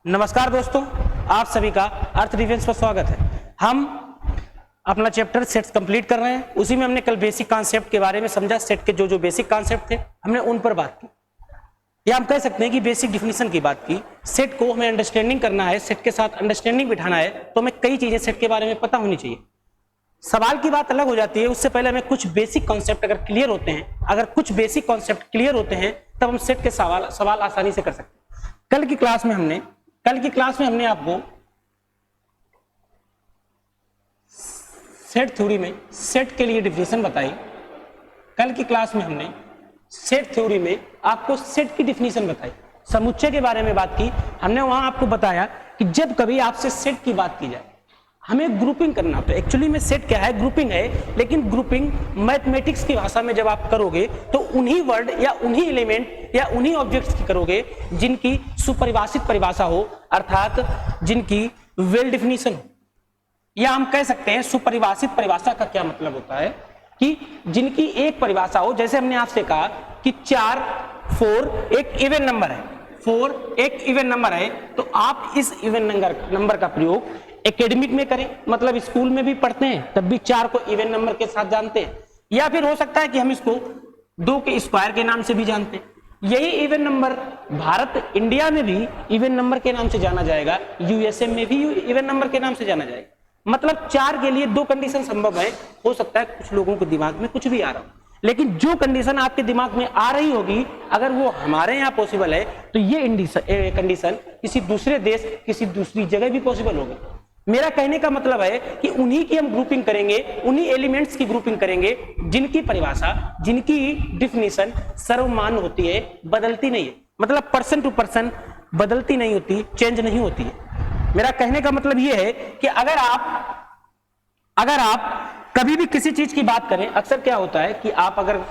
नमस्कार दोस्तों, आप सभी का अर्थ डिफेंस पर स्वागत है। हम अपना चैप्टर सेट्स कंप्लीट कर रहे हैं। उसी में हमने कल बेसिक कॉन्सेप्ट के बारे में समझा। सेट के जो बेसिक कॉन्सेप्ट थे हमने उन पर बात की, या हम कह सकते हैं कि बेसिक डिफिनीशन की बात की। सेट को हमें अंडरस्टैंडिंग करना है, सेट के साथ अंडरस्टैंडिंग बिठाना है, तो हमें कई चीजें सेट के बारे में पता होनी चाहिए। सवाल की बात अलग हो जाती है, उससे पहले हमें कुछ बेसिक कॉन्सेप्ट अगर क्लियर होते हैं, अगर कुछ बेसिक कॉन्सेप्ट क्लियर होते हैं तब हम सेट के सवाल आसानी से कर सकते हैं। कल की क्लास में हमने आपको सेट थ्योरी में सेट के लिए डिफिनीशन बताई। कल की क्लास में हमने सेट थ्योरी में आपको सेट की डिफिनीशन बताई, समुच्चय के बारे में बात की। हमने वहां आपको बताया कि जब कभी आपसे सेट की बात की जाए, हमें ग्रुपिंग करना होता है। एक्चुअली में सेट क्या है? ग्रुपिंग है, लेकिन ग्रुपिंग मैथमेटिक्स की भाषा में जब आप करोगे तो उन्हीं वर्ड या उन्हीं एलिमेंट या उन्हीं ऑब्जेक्ट्स की करोगे जिनकी सुपरिभाषित परिभाषा हो, अर्थात जिनकी वेल डिफिनीशन हो। या हम कह सकते हैं सुपरिभाषित परिभाषा का क्या मतलब होता है कि जिनकी एक परिभाषा हो। जैसे हमने आपसे कहा कि 4 4 एक इवन नंबर है, 4 एक इवन नंबर है, तो आप इस इवन नंबर का प्रयोग एकेडमिक में करें, मतलब स्कूल में भी पढ़ते हैं तब भी 4 को इवन नंबर के साथ जानते हैं। या फिर हो सकता है कि हम इसको 2 के स्क्वायर के नाम से भी जानते हैं। यही इवन नंबर भारत इंडिया में भी इवन नंबर के नाम से जाना जाएगा, यूएसए में भी इवन नंबर के नाम से जाना जाएगा। मतलब 4 के लिए 2 कंडीशन संभव है। हो सकता है कुछ लोगों के दिमाग में कुछ भी आ रहा हो, लेकिन जो कंडीशन आपके दिमाग में आ रही होगी, अगर वो हमारे यहाँ पॉसिबल है तो ये कंडीशन किसी दूसरे देश, किसी दूसरी जगह भी पॉसिबल होगी। मेरा कहने का मतलब है कि उन्हीं की हम ग्रुपिंग करेंगे, उन्हीं एलिमेंट्स की ग्रुपिंग करेंगे जिनकी परिभाषा, जिनकी डिफिनीशन सर्वमान्य होती है, बदलती नहीं है। मतलब पर्सन टू पर्सन बदलती नहीं होती, चेंज नहीं होती है। मेरा कहने का मतलब यह है कि अगर आप कभी भी किसी चीज की बात करें, अक्सर क्या होता है कि आप अगर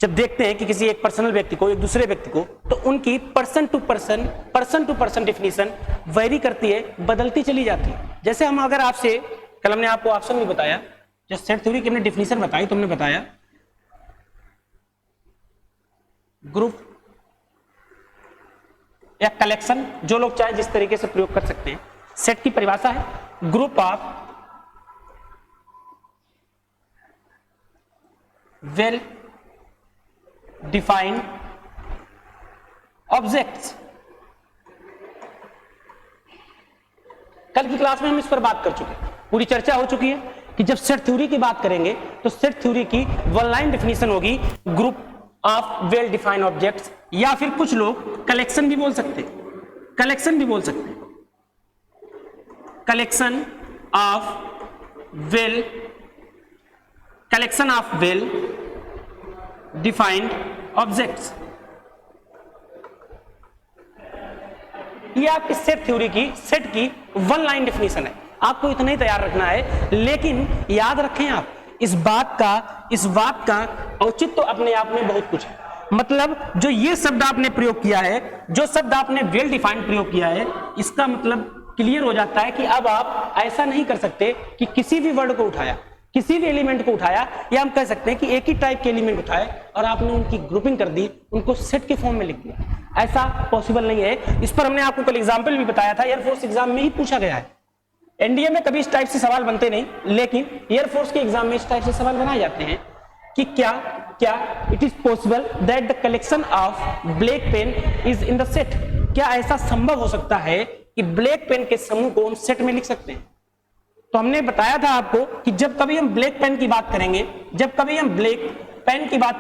जब देखते हैं कि किसी एक पर्सनल व्यक्ति को, एक दूसरे व्यक्ति को, तो उनकी person to person definition vary करती है, बदलती चली जाती है। जैसे हम अगर आपसे, कल हमने आपको ऑप्शन भी बताया, जब सेट थ्योरी की हमने डिफिनीशन बताई तो हमने बताया ग्रुप या कलेक्शन, जो लोग चाहे जिस तरीके से प्रयोग कर सकते हैं। सेट की परिभाषा है group of well defined objects. कल की क्लास में हम इस पर बात कर चुके हैं, पूरी चर्चा हो चुकी है कि जब सेट थ्योरी की बात करेंगे तो सेट थ्योरी की वन लाइन डिफिनीशन होगी group of well defined objects, या फिर कुछ लोग कलेक्शन भी बोल सकते हैं, collection of well defined objects. ये आपकी सेट थ्योरी की, सेट की वन लाइन डिफिनीशन है। आपको इतना ही तैयार रखना है, लेकिन याद रखें आप इस बात का औचित्य तो अपने आप में बहुत कुछ है। मतलब जो ये शब्द आपने प्रयोग किया है, जो शब्द आपने वेल डिफाइंड प्रयोग किया है, इसका मतलब क्लियर हो जाता है कि अब आप ऐसा नहीं कर सकते कि किसी भी वर्ड को उठाया, किसी भी एलिमेंट को उठाया, या हम कह सकते हैं कि एक ही टाइप के एलिमेंट उठाए और आपने उनकी ग्रुपिंग कर दी, उनको सेट के फॉर्म में लिख दिया। ऐसा पॉसिबल नहीं है। इस पर हमने आपको कल एग्जाम्पल भी बताया था, एयरफोर्स एग्जाम में ही पूछा गया है। एनडीए में कभी इस टाइप से सवाल बनते नहीं, लेकिन एयरफोर्स के एग्जाम में इस टाइप से सवाल बनाए जाते हैं कि क्या it is possible that the collection of black pen is in the set. क्या ऐसा संभव हो सकता है कि ब्लैक पेन के समूह को हम सेट में लिख सकते हैं? तो हमने बताया था आपको कि जब कभी हम ब्लैक पेन की बात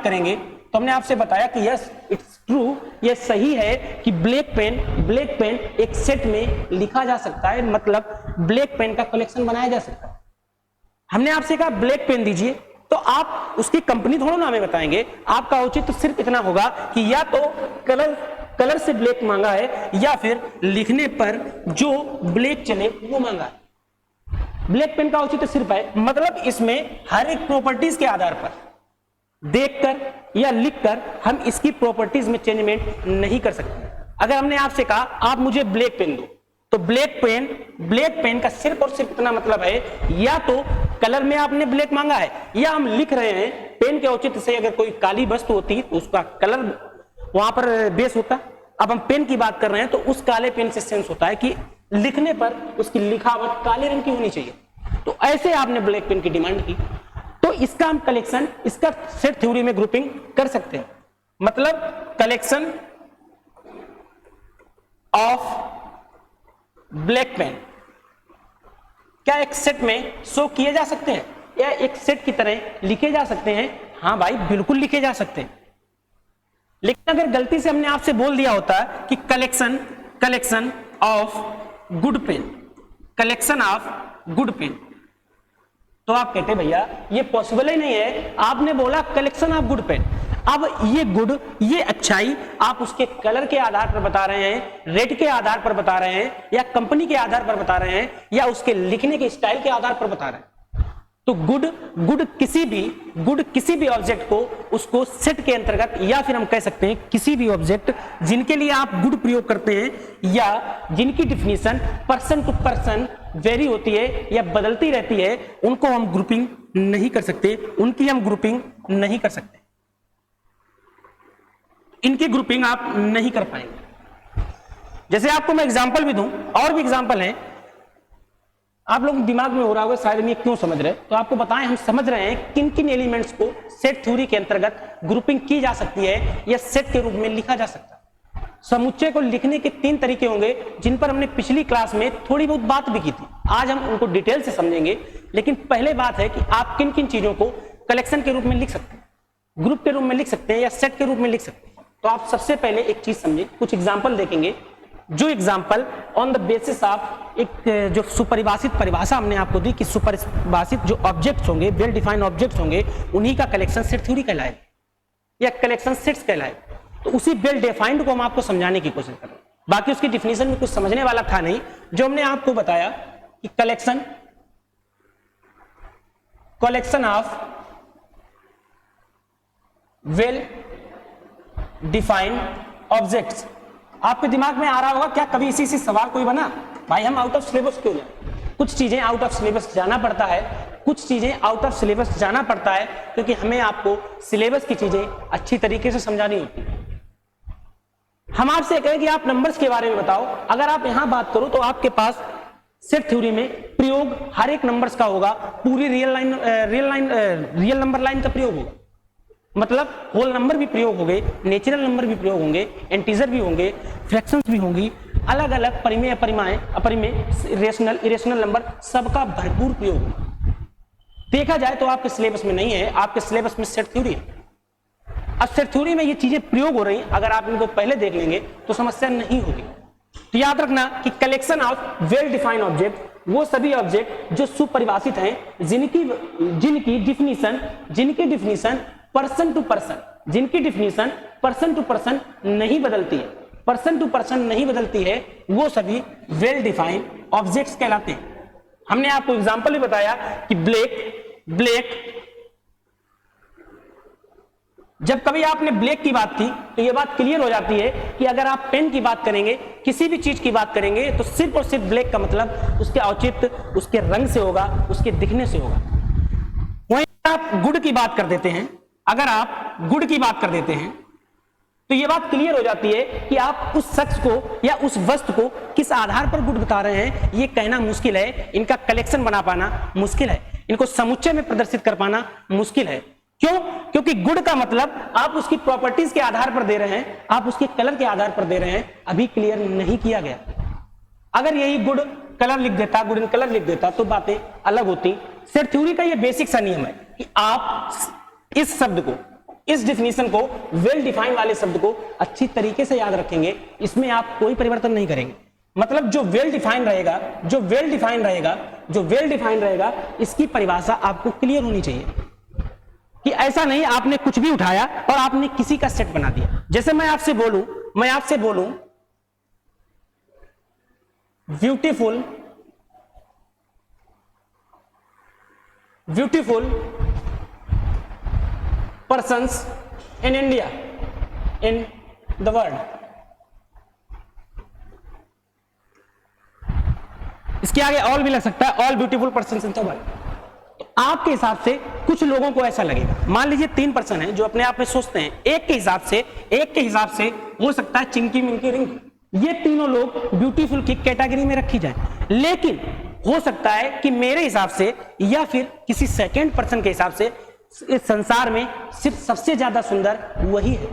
करेंगे, तो हमने आपसे बताया कि यस इट्स ट्रू, ये सही है कि ब्लैक पेन एक सेट में लिखा जा सकता है, मतलब ब्लैक पेन का कलेक्शन बनाया जा सकता है। हमने आपसे कहा ब्लैक पेन दीजिए, तो आप उसकी कंपनी थोड़ा ना हमें बताएंगे। आपका औचित्य तो सिर्फ इतना होगा कि या तो कलर से ब्लैक मांगा है, या फिर लिखने पर जो ब्लैक चले वो मांगा है। ब्लैक पेन का औचित्य सिर्फ है, मतलब इसमें हर एक प्रॉपर्टीज के आधार पर देखकर या लिखकर हम इसकी प्रॉपर्टीज में चेंजमेंट नहीं कर सकते। अगर हमने आपसे कहा आप मुझे ब्लैक पेन दो, तो ब्लैक पेन का सिर्फ और सिर्फ इतना मतलब है, या तो कलर में आपने ब्लैक मांगा है, या हम लिख रहे हैं पेन के औचित्य से अगर कोई काली वस्तु होती तो उसका कलर वहां पर बेस होता, अब हम पेन की बात कर रहे हैं तो उस काले पेन से सेंस होता है कि लिखने पर उसकी लिखावट काले रंग की होनी चाहिए। तो ऐसे आपने ब्लैक पेन की डिमांड की, तो इसका हम कलेक्शन, इसका सेट थ्योरी में ग्रुपिंग कर सकते हैं। मतलब कलेक्शन ऑफ ब्लैक पेन क्या एक सेट में शो किए जा सकते हैं या एक सेट की तरह लिखे जा सकते हैं? हाँ भाई, बिल्कुल लिखे जा सकते हैं। लेकिन अगर गलती से हमने आपसे बोल दिया होता कि collection of good pen, collection of good pen, तो आप कहते भैया ये पॉसिबल ही नहीं है। आपने बोला कलेक्शन ऑफ गुड पेन। अब ये गुड, ये अच्छाई आप उसके कलर के आधार पर बता रहे हैं, रेट के आधार पर बता रहे हैं, या कंपनी के आधार पर बता रहे हैं, या उसके लिखने के स्टाइल के आधार पर बता रहे हैं। तो गुड किसी भी ऑब्जेक्ट को उसको सेट के अंतर्गत, या फिर हम कह सकते हैं किसी भी ऑब्जेक्ट जिनके लिए आप गुड प्रयोग करते हैं या जिनकी definition person to person vary होती है या बदलती रहती है, उनको हम ग्रुपिंग नहीं कर सकते, उनकी हम ग्रुपिंग नहीं कर सकते, इनकी ग्रुपिंग आप नहीं कर पाएंगे। जैसे आपको मैं एग्जांपल भी दूं, और भी एग्जांपल हैं, आप लोग दिमाग में हो रहा होगा शायद ये क्यों समझ रहे, तो आपको बताएं हम समझ रहे हैं किन किन एलिमेंट्स को सेट थ्योरी के अंतर्गत ग्रुपिंग की जा सकती है या सेट के रूप में लिखा जा सकता है। समुच्चय को लिखने के 3 तरीके होंगे जिन पर हमने पिछली क्लास में थोड़ी बहुत बात भी की थी। आज हम उनको डिटेल से समझेंगे, लेकिन पहले बात है कि आप किन किन चीजों को कलेक्शन के रूप में लिख सकते हैं, ग्रुप के रूप में लिख सकते हैं या सेट के रूप में लिख सकते हैं। तो आप सबसे पहले एक चीज समझे, कुछ एग्जाम्पल देखेंगे, जो example on the basis of एक जो सुपरिभाषित परिभाषा हमने आपको दी कि सुपरिभाषित जो ऑब्जेक्ट्स होंगे, वेल डिफाइंड ऑब्जेक्ट्स होंगे, उन्हीं का कलेक्शन सेट थ्योरी कहलाए या कलेक्शन सेट्स कहलाए। तो उसी वेल डिफाइंड को हम आपको समझाने की कोशिश कर रहे हैं। बाकी उसकी डिफिनीशन में कुछ समझने वाला था नहीं। जो हमने आपको बताया कि collection of well defined objects, आपके दिमाग में आ रहा होगा क्या कभी इसी से सवाल कोई बना? भाई हम आउट ऑफ सिलेबस क्यों जाए? कुछ चीजें आउट ऑफ सिलेबस जाना पड़ता है, कुछ चीजें आउट ऑफ सिलेबस जाना पड़ता है क्योंकि हमें आपको सिलेबस की चीजें अच्छी तरीके से समझानी होती है। हम आपसे कहें कि आप नंबर्स के बारे में बताओ, अगर आप यहां बात करो तो आपके पास सेट थ्योरी में प्रयोग हर एक नंबर्स का होगा, पूरी रियल नंबर लाइन का प्रयोग होगा। मतलब होल नंबर भी प्रयोग होंगे, नेचुरल नंबर भी प्रयोग होंगे, इंटीजर भी होंगे, फ्रैक्शंस भी होंगी, अलग अलग परिमेय, अपरिमेय, रेशनल, इरेशनल नंबर, सबका भरपूर प्रयोग होगा। देखा जाए तो आपके सिलेबस में नहीं है, आपके सिलेबस में सेट थ्योरी है। अब सेट थ्योरी में ये चीजें प्रयोग हो रही, अगर आप इनको पहले देख लेंगे तो समस्या नहीं होगी। तो याद रखना कि collection of well defined object वो सभी ऑब्जेक्ट जो सुपरिभाषित हैं, जिनकी डिफिनीशन पर्सन टू पर्सन, जिनकी डिफिनीशन पर्सन टू पर्सन नहीं बदलती है, पर्सन टू पर्सन नहीं बदलती है, वो सभी वेल डिफाइंड ऑब्जेक्ट्स कहलाते हैं। हमने आपको एग्जांपल भी बताया कि ब्लैक, जब कभी आपने ब्लैक की बात की तो यह बात क्लियर हो जाती है कि अगर आप पेन की बात करेंगे, किसी भी चीज की बात करेंगे, तो सिर्फ और सिर्फ ब्लैक का मतलब उसके औचित्य, उसके रंग से होगा, उसके दिखने से होगा। वहीं आप गुड की बात कर देते हैं, अगर आप गुड की बात कर देते हैं तो यह बात क्लियर हो जाती है कि आप उस शख्स को या उस वस्तु को किस आधार पर गुड बता रहे हैं, यह कहना मुश्किल है। इनका कलेक्शन बना पाना मुश्किल है, इनको समुच्चय में प्रदर्शित कर पाना मुश्किल है। क्यों? क्योंकि गुड का मतलब आप उसकी प्रॉपर्टीज के आधार पर दे रहे हैं, आप उसके कलर के आधार पर दे रहे हैं, अभी क्लियर नहीं किया गया। अगर यही गुड कलर लिख देता, गुड इन कलर लिख देता तो बातें अलग होती। सेट थ्योरी का यह बेसिक सा नियम है कि आप इस शब्द को, इस डिफिनीशन को, वेल डिफाइंड वाले शब्द को अच्छी तरीके से याद रखेंगे, इसमें आप कोई परिवर्तन नहीं करेंगे। मतलब जो वेल डिफाइंड रहेगा, इसकी परिभाषा आपको क्लियर होनी चाहिए कि ऐसा नहीं आपने कुछ भी उठाया और आपने किसी का सेट बना दिया। जैसे मैं आपसे बोलूं beautiful persons in India, in the world, इसके आगे ऑल भी लग सकता है, all beautiful persons in the world. तो आपके हिसाब से कुछ लोगों को ऐसा लगेगा, मान लीजिए 3 पर्सन है जो अपने आप में सोचते हैं, एक के हिसाब से हो सकता है चिंकी मिंकी रिंग, ये तीनों लोग ब्यूटीफुल की कैटेगरी में रखी जाए, लेकिन हो सकता है कि मेरे हिसाब से या फिर किसी सेकंड पर्सन के हिसाब से इस संसार में सिर्फ सबसे ज्यादा सुंदर वही है।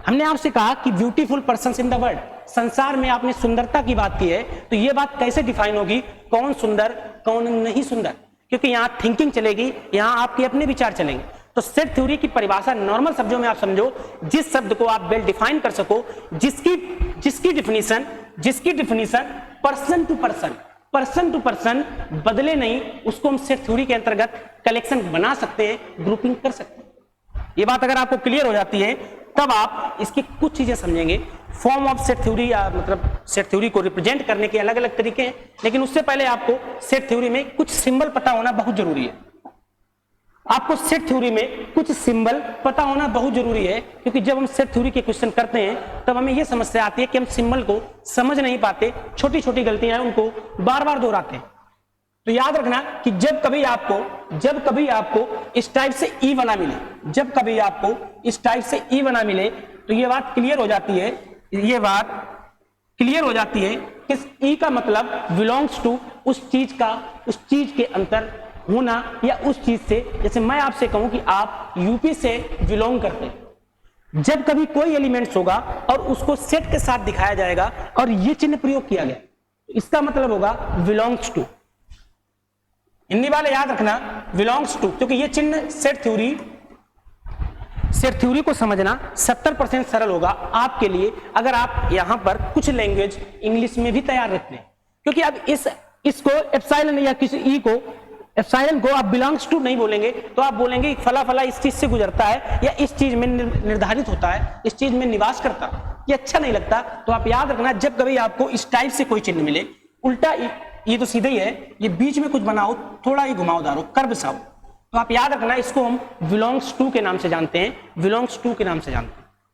हमने आपसे कहा कि beautiful persons in the world, संसार में आपने सुंदरता की बात की है, तो यह बात कैसे डिफाइन होगी कौन सुंदर कौन नहीं सुंदर, क्योंकि यहां थिंकिंग चलेगी, यहां आपके अपने विचार चलेंगे। तो सेट थ्योरी की परिभाषा नॉर्मल शब्दों में आप समझो, जिस शब्द को आप वेल डिफाइन कर सको, जिसकी डिफिनीशन पर्सन टू पर्सन बदले नहीं, उसको हम सेट थ्योरी के अंतर्गत कलेक्शन बना सकते हैं, ग्रुपिंग कर सकते हैं। ये बात अगर आपको क्लियर हो जाती है तब आप इसकी कुछ चीजें समझेंगे। फॉर्म ऑफ सेट थ्योरी या मतलब सेट थ्योरी को रिप्रेजेंट करने के अलग अलग तरीके हैं, लेकिन उससे पहले आपको सेट थ्योरी में कुछ सिंबल पता होना बहुत जरूरी है। आपको सेट थ्योरी में कुछ सिंबल पता होना बहुत जरूरी है, क्योंकि जब हम सेट थ्योरी के क्वेश्चन करते हैं तब हमें यह समस्या आती है कि हम सिंबल को समझ नहीं पाते, छोटी छोटी गलतियां हैं उनको बार बार दोहराते हैं। तो याद रखना कि जब कभी आपको इस टाइप से ई बना मिले, तो ये बात क्लियर हो जाती है कि ई का मतलब बिलोंग्स टू उस चीज के अंतर होना, या उस चीज से, जैसे मैं आपसे कहूं कि आप यूपी से बिलोंग करते हैं, जब कभी कोई एलिमेंट्स होगा और उसको सेट के साथ दिखाया जाएगा और ये चिन्ह प्रयोग किया गया, इसका मतलब होगा बिलोंग्स टू। हिंदी वाले याद रखना बिलोंग्स टू, क्योंकि ये चिन्ह सेट थ्योरी को समझना 70% सरल होगा आपके लिए अगर आप यहां पर कुछ लैंग्वेज इंग्लिश में भी तैयार रखते हैं, क्योंकि अब इसको एप्सिलॉन या किसी ई को एप्सिलॉन को आप बिलोंग्स टू नहीं बोलेंगे, तो आप बोलेंगे फला फला इस चीज से गुजरता है या इस चीज में निर्धारित होता है, इस चीज में निवास करता है, ये अच्छा नहीं लगता। तो आप याद रखना जब कभी आपको इस टाइप से कोई चिन्ह मिले, उल्टा ये तो सीधा ही है, ये बीच में कुछ बनाओ, थोड़ा ही घुमावदार हो, कर्व सा हो, तो आप याद रखना इसको हम बिलोंग्स टू के नाम से जानते हैं,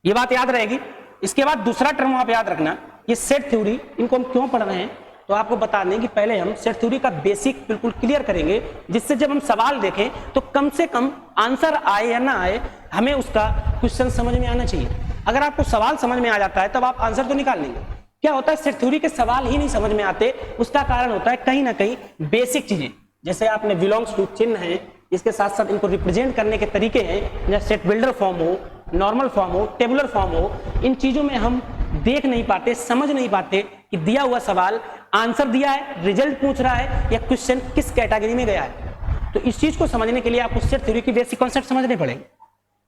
ये बात याद रहेगी। इसके बाद दूसरा टर्म आप याद रखना, ये सेट थ्योरी, इनको हम क्यों पढ़ रहे हैं, तो आपको बता दें कि पहले हम सेट थ्योरी का बेसिक बिल्कुल क्लियर करेंगे, जिससे जब हम सवाल देखें तो कम से कम आंसर आए या ना आए, हमें उसका क्वेश्चन समझ में आना चाहिए। अगर आपको सवाल समझ में आ जाता है तब आप आंसर तो निकाल लेंगे। क्या होता है सेट थ्योरी के सवाल ही नहीं समझ में आते, उसका कारण होता है कहीं ना कहीं बेसिक चीजें, जैसे आपने बिलोंग्स टू चिन्ह है, इसके साथ साथ इनको रिप्रेजेंट करने के तरीके हैं, जैसे सेट बिल्डर फॉर्म हो, नॉर्मल फॉर्म हो, टेबुलर फॉर्म हो, इन चीजों में हम देख नहीं पाते, समझ नहीं पाते कि दिया हुआ सवाल आंसर दिया है, रिजल्ट पूछ रहा है, या क्वेश्चन किस कैटेगरी में गया है। तो इस चीज को समझने के लिए आपको सेट थ्योरी की बेसिक कॉन्सेप्ट समझने पड़ेंगे,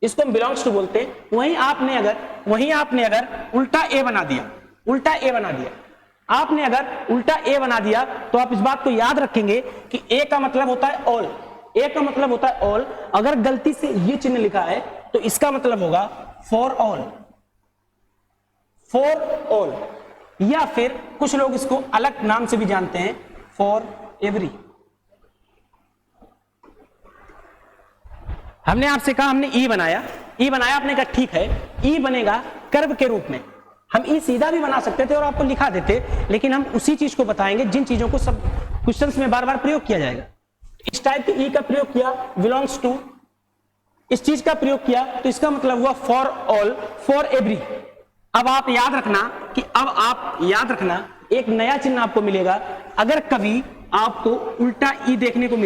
इसको हम बिलोंग्स टू बोलते हैं। वहीं आपने अगर उल्टा ए बना दिया, आपने अगर उल्टा ए बना दिया, तो आप इस बात को याद रखेंगे कि ए का मतलब होता है ऑल, अगर गलती से ये चिन्ह लिखा है तो इसका मतलब होगा फॉर ऑल, या फिर कुछ लोग इसको अलग नाम से भी जानते हैं, फॉर एवरी। हमने आपसे कहा हमने ई बनाया, आपने कहा ठीक है, ई बनेगा कर्व के रूप में। हम ई सीधा भी बना सकते थे और आपको लिखा देते, लेकिन हम उसी चीज को बताएंगे जिन चीजों को सब क्वेश्चंस में बार बार प्रयोग किया जाएगा। इस टाइप के ई का प्रयोग किया, बिलोंग्स टू, इस चीज का प्रयोग किया, तो इसका मतलब हुआ फॉर ऑल, फॉर एवरी। अब आप याद रखना एक नया चिन्ह आपको मिलेगा, अगर कभी आपको उल्टा ई देखने को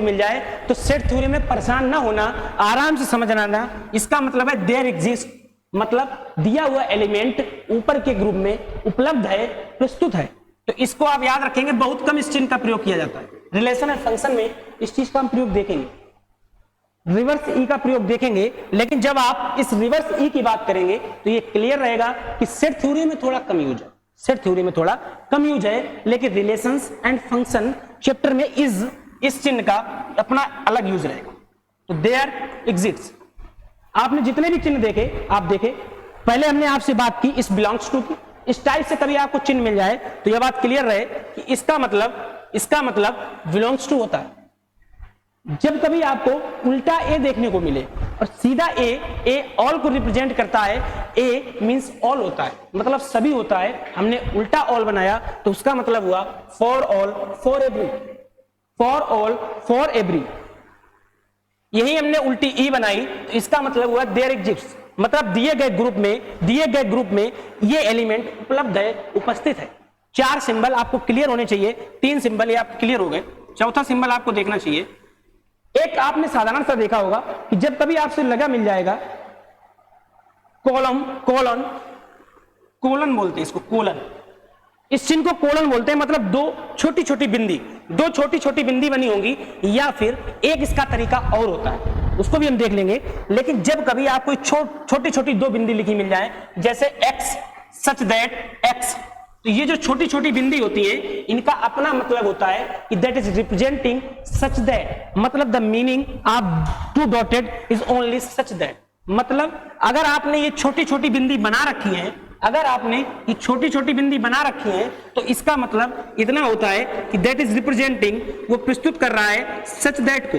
मिल जाए, तो सेट थ्योरी में परेशान ना होना, आराम से समझना। इसका मतलब है देयर एग्जिस्ट, मतलब दिया हुआ एलिमेंट ऊपर के ग्रुप में उपलब्ध है, प्रस्तुत है। तो इसको आप याद रखेंगे, बहुत कम इस चिन्ह का प्रयोग किया जाता है। रिलेशन एंड फंक्शन में इस चीज का हम प्रयोग देखेंगे, रिवर्स ई का प्रयोग देखेंगे, लेकिन जब आप इस रिवर्स ई की बात करेंगे तो ये क्लियर रहेगा कि सेट थ्योरी में थोड़ा कम यूज है, लेकिन रिलेशंस एंड फंक्शन चैप्टर में इस चिन्ह का अपना अलग यूज रहेगा। तो देयर एग्जिस्ट, आपने जितने भी चिन्ह देखे आप देखे, पहले हमने आपसे बात की इस बिलोंग्स टू की, इस टाइप से कभी आपको चिन्ह मिल जाए तो यह बात क्लियर रहे कि इसका मतलब बिलोंग्स टू होता है। जब कभी आपको उल्टा ए देखने को मिले और सीधा ए ऑल को रिप्रेजेंट करता है। ए मींस ऑल होता है, मतलब सभी होता है। हमने उल्टा ऑल बनाया तो उसका मतलब हुआ for all for every, for all for every. यही हमने उल्टी ई बनाई तो इसका मतलब हुआ देयर एग्जिस्ट्स, मतलब दिए गए ग्रुप में ये एलिमेंट उपलब्ध है, उपस्थित है। 4 सिंबल आपको क्लियर होने चाहिए, 3 सिंबल ये आप क्लियर हो गए, चौथा सिंबल आपको देखना चाहिए। एक आपने साधारण सा देखा होगा कि जब कभी आपसे लगा मिल जाएगा कोलन बोलते हैं इसको, कोलन, इस चिन्ह को कोलन बोलते हैं, मतलब दो छोटी छोटी बिंदी बनी होंगी, या फिर एक इसका तरीका और होता है, उसको भी हम देख लेंगे। लेकिन जब कभी आपको छोटी छोटी 2 बिंदी लिखी मिल जाए, जैसे एक्स सच दैट एक्स, तो ये जो छोटी छोटी बिंदी होती है इनका अपना मतलब होता है कि that is representing such that, मतलब the meaning of 2 dotted is only such that, मतलब अगर आपने ये छोटी छोटी बिंदी बना रखी है, अगर आपने ये छोटी छोटी बिंदी बना रखी है तो इसका मतलब इतना होता है कि दैट इज रिप्रेजेंटिंग, वो प्रस्तुत कर रहा है सच दैट को।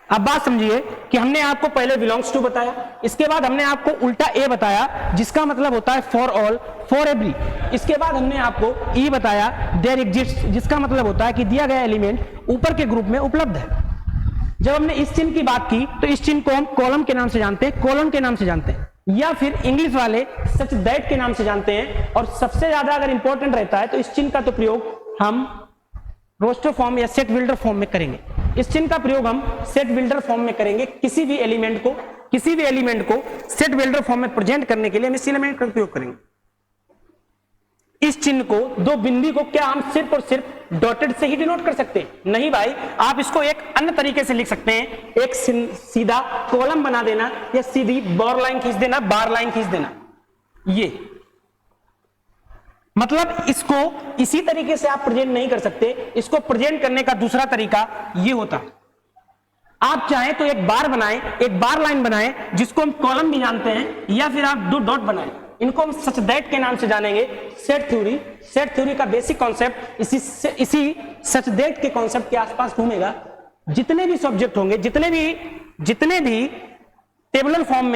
अब बात समझिए कि हमने आपको पहले बिलोंग्स टू बताया, इसके बाद हमने आपको उल्टा ए बताया जिसका मतलब होता है फॉर ऑल फॉर एवरी, इसके बाद हमने आपको ई बताया देयर एग्जिस्ट्स जिसका मतलब होता है कि दिया गया एलिमेंट ऊपर के ग्रुप में उपलब्ध है। जब हमने इस चिन्ह की बात की तो इस चिन्ह को हम कॉलम के नाम से जानते हैं, कोलन के नाम से जानते हैं, या फिर इंग्लिश वाले सच दैट के नाम से जानते हैं। और सबसे ज्यादा अगर इंपॉर्टेंट रहता है तो इस चिन्ह का तो प्रयोग हम रोस्टर फॉर्म या सेट बिल्डर फॉर्म में करेंगे। इस चिन्ह का प्रयोग हम सेट बिल्डर फॉर्म में करेंगे। किसी भी एलिमेंट को सेट बिल्डर फॉर्म में प्रेजेंट करने के लिए हम इस एलिमेंट का प्रयोग करेंगे। इस चिन्ह को 2 बिंदी को क्या हम सिर्फ और सिर्फ डॉटेड से ही डिनोट कर सकते हैं? नहीं भाई, आप इसको एक अन्य तरीके से लिख सकते हैं, एक सीधा कॉलम बना देना या सीधी बार लाइन खींच देना, बार लाइन खींच देना। ये मतलब इसको इसी तरीके से आप प्रेजेंट नहीं कर सकते, इसको प्रेजेंट करने का दूसरा तरीका ये होता है, आप चाहें तो एक बार बनाएं, एक बार लाइन बनाएं जिसको हम कॉलम भी जानते हैं, या फिर आप 2 डॉट बनाएं, इनको हम सच दैट के नाम से जानेंगे। सेट थ्योरी का बेसिक कॉन्सेप्ट इसी सच दैट के कॉन्सेप्ट के आसपास घूमेगा। जितने भी सब्जेक्ट होंगे, जितने भी टेबुलर फॉर्म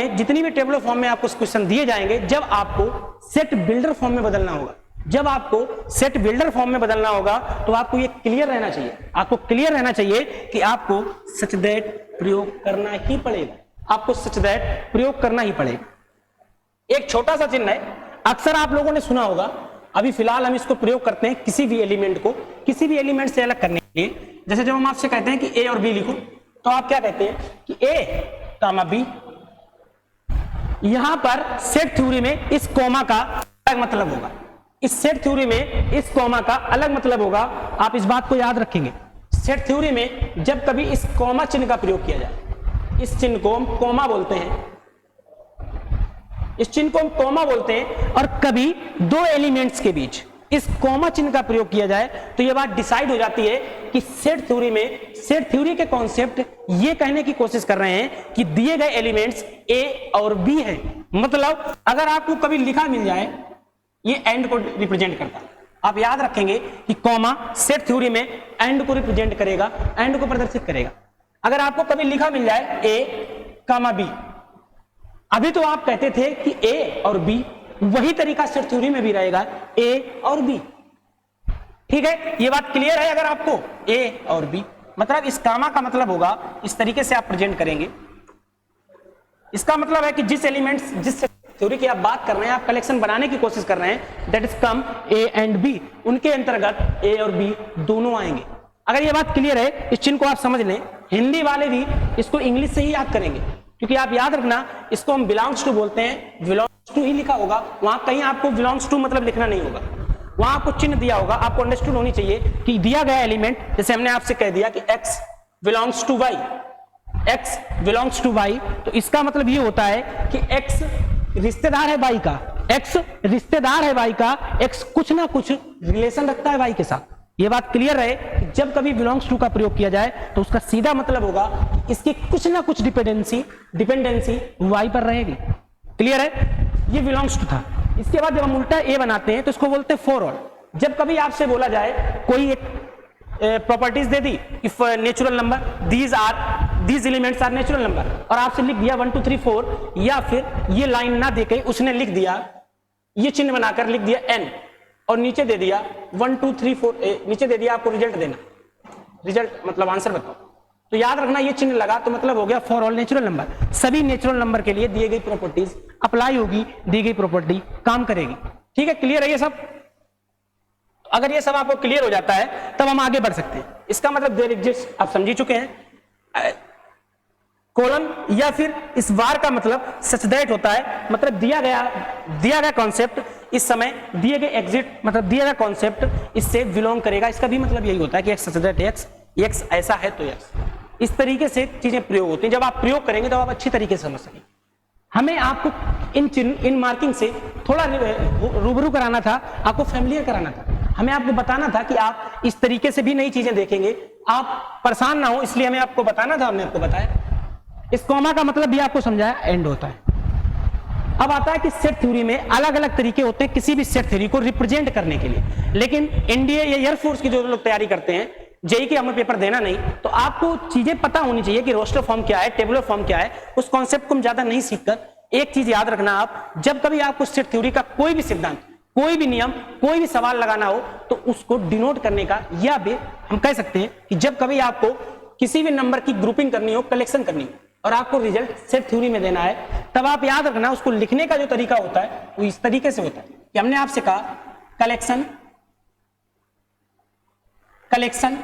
में आपको क्वेश्चन दिए जाएंगे, जब आपको सेट बिल्डर फॉर्म में बदलना होगा, तो आपको ये क्लियर रहना चाहिए, कि आपको सच दैट प्रयोग करना ही पड़ेगा। एक छोटा सा चिन्ह है, अक्सर आप लोगों ने सुना होगा, अभी फिलहाल हम इसको प्रयोग करते हैं किसी भी एलिमेंट से अलग करने के लिए। जैसे जब हम आपसे कहते हैं कि ए और बी लिखो, तो आप क्या कहते हैं कि ए कामा बी। यहां पर सेट थ्योरी में इस कॉमा का अलग मतलब होगा, आप इस बात को याद रखेंगे। सेट थ्योरी में जब कभी इस कॉमा चिन्ह का प्रयोग किया जाए, इस चिन्ह को हम कॉमा बोलते हैं, और कभी 2 एलिमेंट्स के बीच इस कॉमा चिन्ह का प्रयोग किया जाए, तो यह बात डिसाइड हो जाती है कि सेट थ्योरी के कॉन्सेप्ट ये कहने की कोशिश कर रहे हैं कि दिए गए एलिमेंट्स ए और बी हैं। मतलब अगर आपको कभी लिखा मिल जाए, ये एंड को रिप्रेजेंट करता है, आप याद रखेंगे कि कॉमा सेट थ्योरी में एंड को रिप्रेजेंट करेगा, एंड को प्रदर्शित करेगा। अगर आपको कभी लिखा मिल जाए ए कामा बी, अभी तो आप कहते थे कि ए और बी, वही तरीका सेट थ्योरी में भी रहेगा, ए और बी। ठीक है, ये बात क्लियर है? अगर आपको ए और बी, मतलब इस कामा का मतलब होगा, इस तरीके से आप प्रेजेंट करेंगे। इसका मतलब है कि जिस थ्योरी की आप बात कर रहे हैं, आप कलेक्शन बनाने की कोशिश कर रहे हैं, that is come A and B, उनके अंतर्गत ए और बी दोनों आएंगे। अगर ये बात क्लियर है, इस चिन्ह को आप समझ लें। हिंदी वाले भी इसको इंग्लिश से ही याद करेंगे, क्योंकि आप याद रखना, इसको हम बिलोंग्स टू बोलते हैं, बिलोंग्स टू ही लिखा होगा, वहां कहीं आपको बिलोंग्स टू मतलब लिखना नहीं होगा, वहां आपको चिन्ह दिया होगा। आपको अंडरस्टूड होनी चाहिए कि दिया गया एलिमेंट, जैसे हमने आपसे कह दिया कि x बिलोंग्स टू y, तो इसका मतलब ये होता है कि x रिश्तेदार है y का, x कुछ ना कुछ रिलेशन रखता है y के साथ। ये बात क्लियर है कि जब कभी बिलोंग्स टू का प्रयोग किया जाए तो उसका सीधा मतलब होगा इसकी कुछ ना कुछ डिपेंडेंसी y पर रहेगी। क्लियर है? ये बिलोंग्स टू था। इसके बाद जब हम उल्टा ए बनाते हैं तो इसको बोलते हैं फॉर ऑल। जब कभी आपसे बोला जाए कोई प्रॉपर्टीज दे दी कि natural number, these elements are natural number, और आपसे लिख दिया 1 2 3 4, या फिर ये लाइन ना देके उसने लिख दिया, ये चिन्ह बनाकर लिख दिया n, और नीचे दे दिया 1 2 3 4, नीचे दे दिया आपको रिजल्ट देना, रिजल्ट मतलब आंसर बताओ। तो याद रखना ये चिन्ह लगा तो मतलब हो गया फॉर ऑल नेचुरल नंबर। सभी नेचुरल नंबर के लिए दिए गई प्रॉपर्टीज अप्लाई होगी, दी गई प्रॉपर्टी काम करेगी। ठीक है, क्लियर है ये सब? अगर ये सब आपको क्लियर हो जाता है तब हम आगे बढ़ सकते हैं। इसका मतलब देयर एग्जिस्ट आप समझ चुके हैं। कोलन या फिर इस वार का मतलब सच दैट होता है, मतलब दिया गया कॉन्सेप्ट इस समय दिए गए एग्जिट, मतलब दिया गया कॉन्सेप्ट इससे बिलोंग करेगा। इसका भी मतलब यही होता है कि एक्स सच दैट एक्स ऐसा है तो एक्स। इस तरीके से चीजें प्रयोग होती हैं। जब आप प्रयोग करेंगे तो आप अच्छी तरीके से समझ सकेंगे। हमें आपको इन चिन्ह, इन मार्किंग से थोड़ा रूबरू कराना था, आपको फैमिलियर कराना था। हमें आपको बताना था कि आप इस तरीके से भी नई चीजें देखेंगे, आप परेशान ना हो, इसलिए हमें आपको बताना था, हमने आपको बताया। इस कॉमा का मतलब भी आपको समझाया, एंड होता है। अब आता है कि सेट थ्योरी में अलग अलग तरीके होते हैं किसी भी सेट थ्योरी को रिप्रेजेंट करने के लिए। लेकिन एनडीए या एयरफोर्स की जो लोग तैयारी करते हैं, जेई के हमें पेपर देना नहीं, तो आपको चीजें पता होनी चाहिए कि रोस्टर फॉर्म क्या है, टेबुलर फॉर्म क्या है। उस कॉन्सेप्ट को हम ज्यादा नहीं सीखकर एक चीज याद रखना, आप जब कभी आपको सेट थ्योरी का कोई भी सिद्धांत, कोई भी नियम, कोई भी सवाल लगाना हो तो उसको डिनोट करने का, या भी हम कह सकते हैं कि जब कभी आपको किसी भी नंबर की ग्रुपिंग करनी हो, कलेक्शन करनी हो और आपको रिजल्ट सेट थ्योरी में देना है, तब आप याद रखना उसको लिखने का जो तरीका होता है वो इस तरीके से होता है कि हमने आपसे कहा कलेक्शन,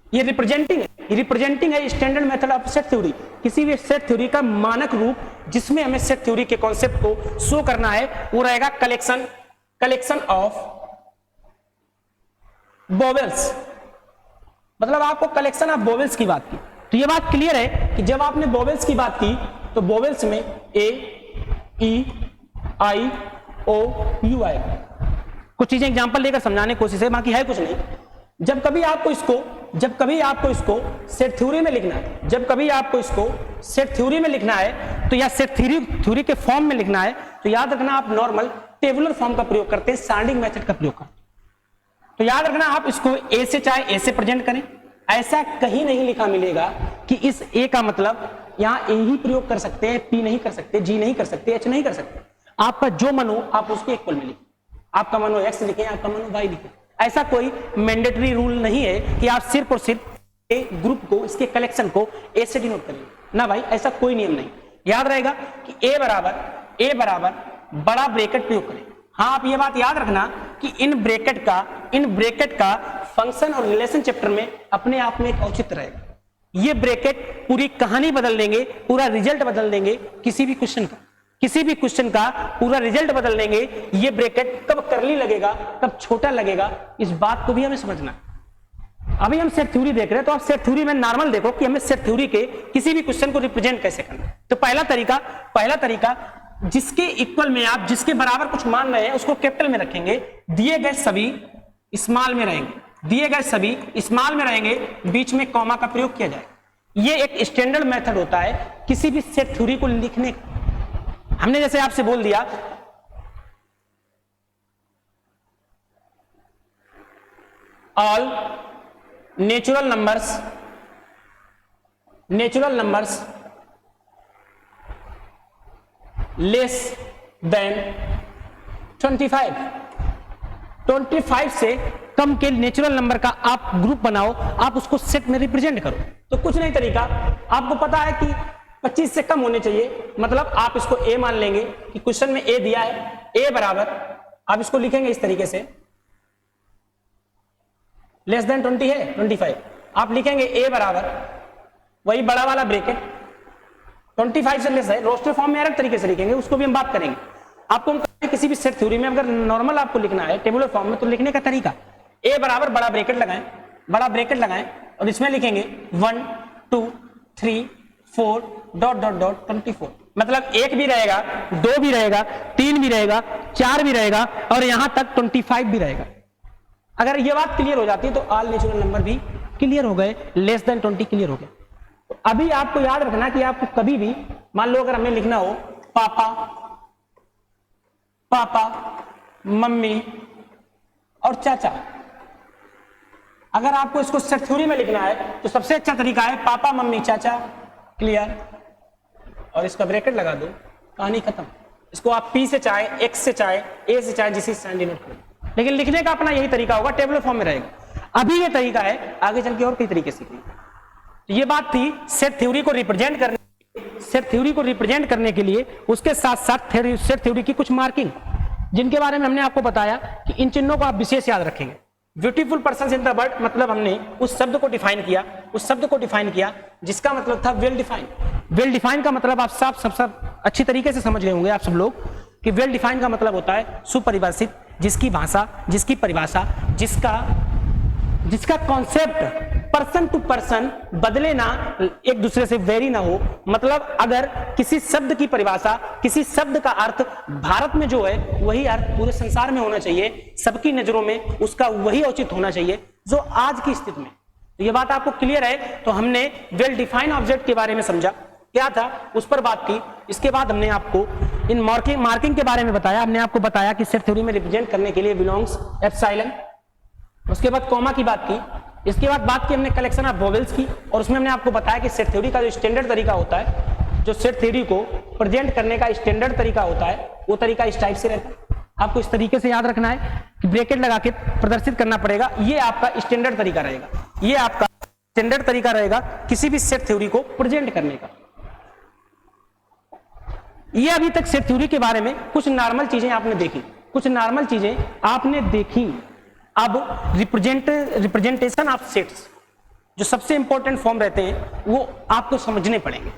ये रिप्रेजेंटिंग है standard method of set theory. किसी भी सेट थ्योरी का मानक रूप जिसमें हमें सेट थ्योरी के कॉन्सेप्ट को शो करना है वो रहेगा कलेक्शन ऑफ वोवेल्स। मतलब आपको कलेक्शन ऑफ वोवेल्स की बात की, तो ये बात क्लियर है कि जब आपने वोवेल्स की बात की तो वोवेल्स में ए, ई, आई, ओ, यू आएगा। कुछ चीजें एग्जांपल लेकर समझाने की कोशिश है, बाकी है कुछ नहीं। जब कभी आपको इसको सेट थ्योरी में लिखना है, जब कभी आपको इसको सेट थ्योरी में लिखना है तो या सेट थ्योरी के फॉर्म में लिखना है, तो याद रखना आप नॉर्मल टेबुलर फॉर्म का प्रयोग करते हैं, सार्डिंग मेथड का प्रयोग करते हैं। तो याद रखना आप इसको ए से चाहे ए से प्रेजेंट करें, ऐसा कहीं नहीं लिखा मिलेगा कि इस ए का मतलब यहां ए ही प्रयोग कर सकते हैं, पी नहीं कर सकते, जी नहीं कर सकते, एच नहीं कर सकते। आपका जो मन हो आप उसको इक्वल में लिखें। आपका मन हो एक्स लिखें, आपका मन हो वाई लिखें। ऐसा कोई मैंडेटरी रूल नहीं है कि आप सिर्फ और सिर्फ ए ग्रुप को, इसके कलेक्शन को ए से डिनोट करेंगे ना भाई, ऐसा कोई नियम नहीं। याद रहेगा कि ए बराबर बड़ा ब्रैकेट प्रयोग करें। हाँ, आप ये बात याद रखना कि इन ब्रैकेट का फंक्शन और रिलेशन चैप्टर में अपने आप में एक औचित्य रहेगा। ये ब्रैकेट पूरी कहानी बदल देंगे, पूरा रिजल्ट बदल देंगे, किसी भी क्वेश्चन का पूरा रिजल्ट बदल देंगे। ये ब्रैकेट कब करली लगेगा, कब छोटा लगेगा, इस बात को भी हमें समझना। अभी हम सेट थ्योरी देख रहे हैं तो आप सेट थ्योरी में नॉर्मल देखो कि हमें सेट थ्योरी के किसी भी क्वेश्चन को रिप्रेजेंट कैसे करना है। तो पहला तरीका जिसके इक्वल में आप जिसके बराबर कुछ मान रहे हैं उसको कैपिटल में रखेंगे, दिए गए सभी स्मॉल में रहेंगे, बीच में कॉमा का प्रयोग किया जाए। ये एक स्टैंडर्ड मेथड होता है किसी भी सेट थ्योरी को लिखने का। हमने जैसे आपसे बोल दिया all natural numbers less then 25 से कम के नेचुरल नंबर का आप ग्रुप बनाओ, आप उसको सेट में रिप्रेजेंट करो। तो कुछ नहीं तरीका, आपको पता है कि 25 से कम होने चाहिए, मतलब आप इसको ए मान लेंगे कि क्वेश्चन में ए दिया है, ए बराबर आप इसको लिखेंगे इस तरीके से, लेस देन 20 है 25, आप लिखेंगे ए बराबर वही बड़ा वाला ब्रैकेट 25 से लेस है, रोस्टर फॉर्म में अलग तरीके से लिखेंगे, उसको भी हम बात करेंगे। आपको हम किसी भी सेट थ्योरी में अगर नॉर्मल आपको लिखना है टेबुलर फॉर्म में, तो लिखने का तरीका ए बराबर बड़ा ब्रैकेट लगाएं और इसमें लिखेंगे 1 2 3 4 ... 24, मतलब 1 भी रहेगा, 2 भी रहेगा, 3 भी रहेगा, 4 भी रहेगा और यहां तक 25 भी रहेगा। अगर ये बात क्लियर हो जाती है तो ऑल नेचुरल नंबर भी क्लियर हो गए, लेस देन 20 क्लियर हो गए। तो अभी आपको याद रखना कि आपको कभी भी मान लो अगर हमें लिखना हो पापा, मम्मी और चाचा, अगर आपको इसको सेट थ्योरी में लिखना है तो सबसे अच्छा तरीका है पापा मम्मी चाचा, क्लियर, और इसका ब्रैकेट लगा दो, कहानी खत्म। इसको आप पी से चाहे, एक्स से चाहे, ए से चाहे, जिसे साइन डिनोट करो, लेकिन लिखने का अपना यही तरीका होगा, टेबुलर फॉर्म में रहेगा। अभी ये तरीका है, आगे चल के और कई तरीके सीखेंगे। तो ये बात थी सेट थ्योरी को रिप्रेजेंट करने के लिए उसके साथ साथ सेट थ्योरी की कुछ मार्किंग, जिनके बारे में हमने आपको बताया कि इन चिन्हों को आप विशेष याद रखेंगे। Beautiful person in the world, मतलब हमने उस शब्द को डिफाइन किया जिसका मतलब था वेल डिफाइंड। वेल डिफाइन का मतलब आप सब अच्छी तरीके से समझ गए होंगे आप सब लोग कि वेल डिफाइन का मतलब होता है सुपरिभाषित, जिसकी भाषा, जिसकी परिभाषा, जिसका कॉन्सेप्ट पर्सन टू पर्सन बदले ना, एक दूसरे से वेरी ना हो। मतलब अगर किसी शब्द की परिभाषा, किसी शब्द का अर्थ भारत में जो है वही अर्थ पूरे संसार में होना चाहिए, सबकी नजरों में उसका वही औचित्य होना चाहिए जो आज की स्थिति में। तो ये बात आपको क्लियर है। तो हमने वेल डिफाइंड ऑब्जेक्ट के बारे में समझा, क्या था उस पर बात की। इसके बाद हमने आपको इन मार्किंग के बारे में बताया। हमने आपको बताया कि सेट थ्योरी में रिप्रेजेंट करने के लिए बिलोंग्स, एप्सिलॉन, उसके बाद कॉमा की बात की। इसके बाद बात की हमने कलेक्शन ऑफ वोवेल्स की, और उसमें हमने आपको बताया कि सेट थ्योरी का जो स्टैंडर्ड तरीका होता है, जो सेट थ्योरी को प्रेजेंट करने का स्टैंडर्ड तरीका होता है, वो तरीका इस टाइप से रहता है। आपको इस तरीके से याद रखना है कि ब्रैकेट लगा के प्रदर्शित करना पड़ेगा। ये आपका स्टैंडर्ड तरीका रहेगा, ये आपका स्टैंडर्ड तरीका रहेगा किसी भी सेट थ्योरी को प्रेजेंट करने का। ये अभी तक सेट थ्योरी के बारे में कुछ नॉर्मल चीजें आपने देखी, अब रिप्रेजेंटेशन ऑफ सेट्स, जो सबसे इंपॉर्टेंट फॉर्म रहते हैं, वो आपको समझने पड़ेंगे।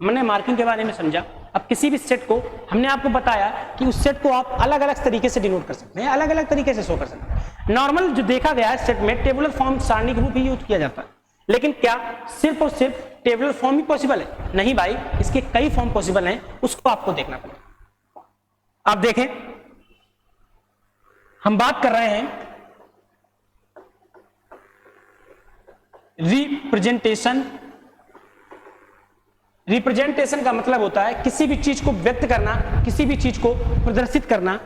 मैंने मार्किंग के बारे में समझा। अब किसी भी सेट को हमने आपको बताया कि उस सेट को आप अलग अलग तरीके से डिनोट कर सकते हैं, अलग अलग तरीके से शो कर सकते हैं। नॉर्मल जो देखा गया है सेट में टेबुलर फॉर्म, सारणिक रूप ही यूज किया जाता है, लेकिन क्या सिर्फ और सिर्फ टेबुलर फॉर्म ही पॉसिबल है? नहीं भाई, इसके कई फॉर्म पॉसिबल हैं, उसको आपको देखना पड़ेगा। आप देखें, हम बात कर रहे हैं रिप्रेजेंटेशन का मतलब होता है किसी भी चीज को व्यक्त करना, किसी भी चीज को प्रदर्शित करना।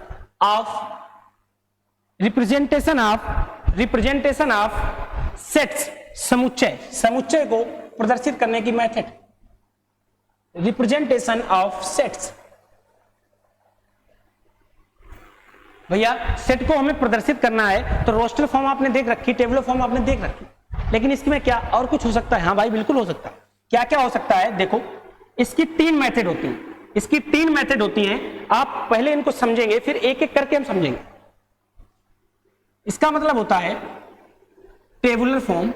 रिप्रेजेंटेशन ऑफ सेट्स, समुच्चय को प्रदर्शित करने की मेथड, रिप्रेजेंटेशन ऑफ सेट्स। भैया सेट को हमें प्रदर्शित करना है तो रोस्टर फॉर्म आपने देख रखी, टेबुलर फॉर्म आपने देख रखी, लेकिन इसमें क्या और कुछ हो सकता है? हाँ भाई बिल्कुल हो सकता है। क्या क्या हो सकता है? देखो, इसकी 3 मेथड होती हैं। आप पहले इनको समझेंगे, फिर एक एक करके हम समझेंगे। इसका मतलब होता है टेबुलर फॉर्म,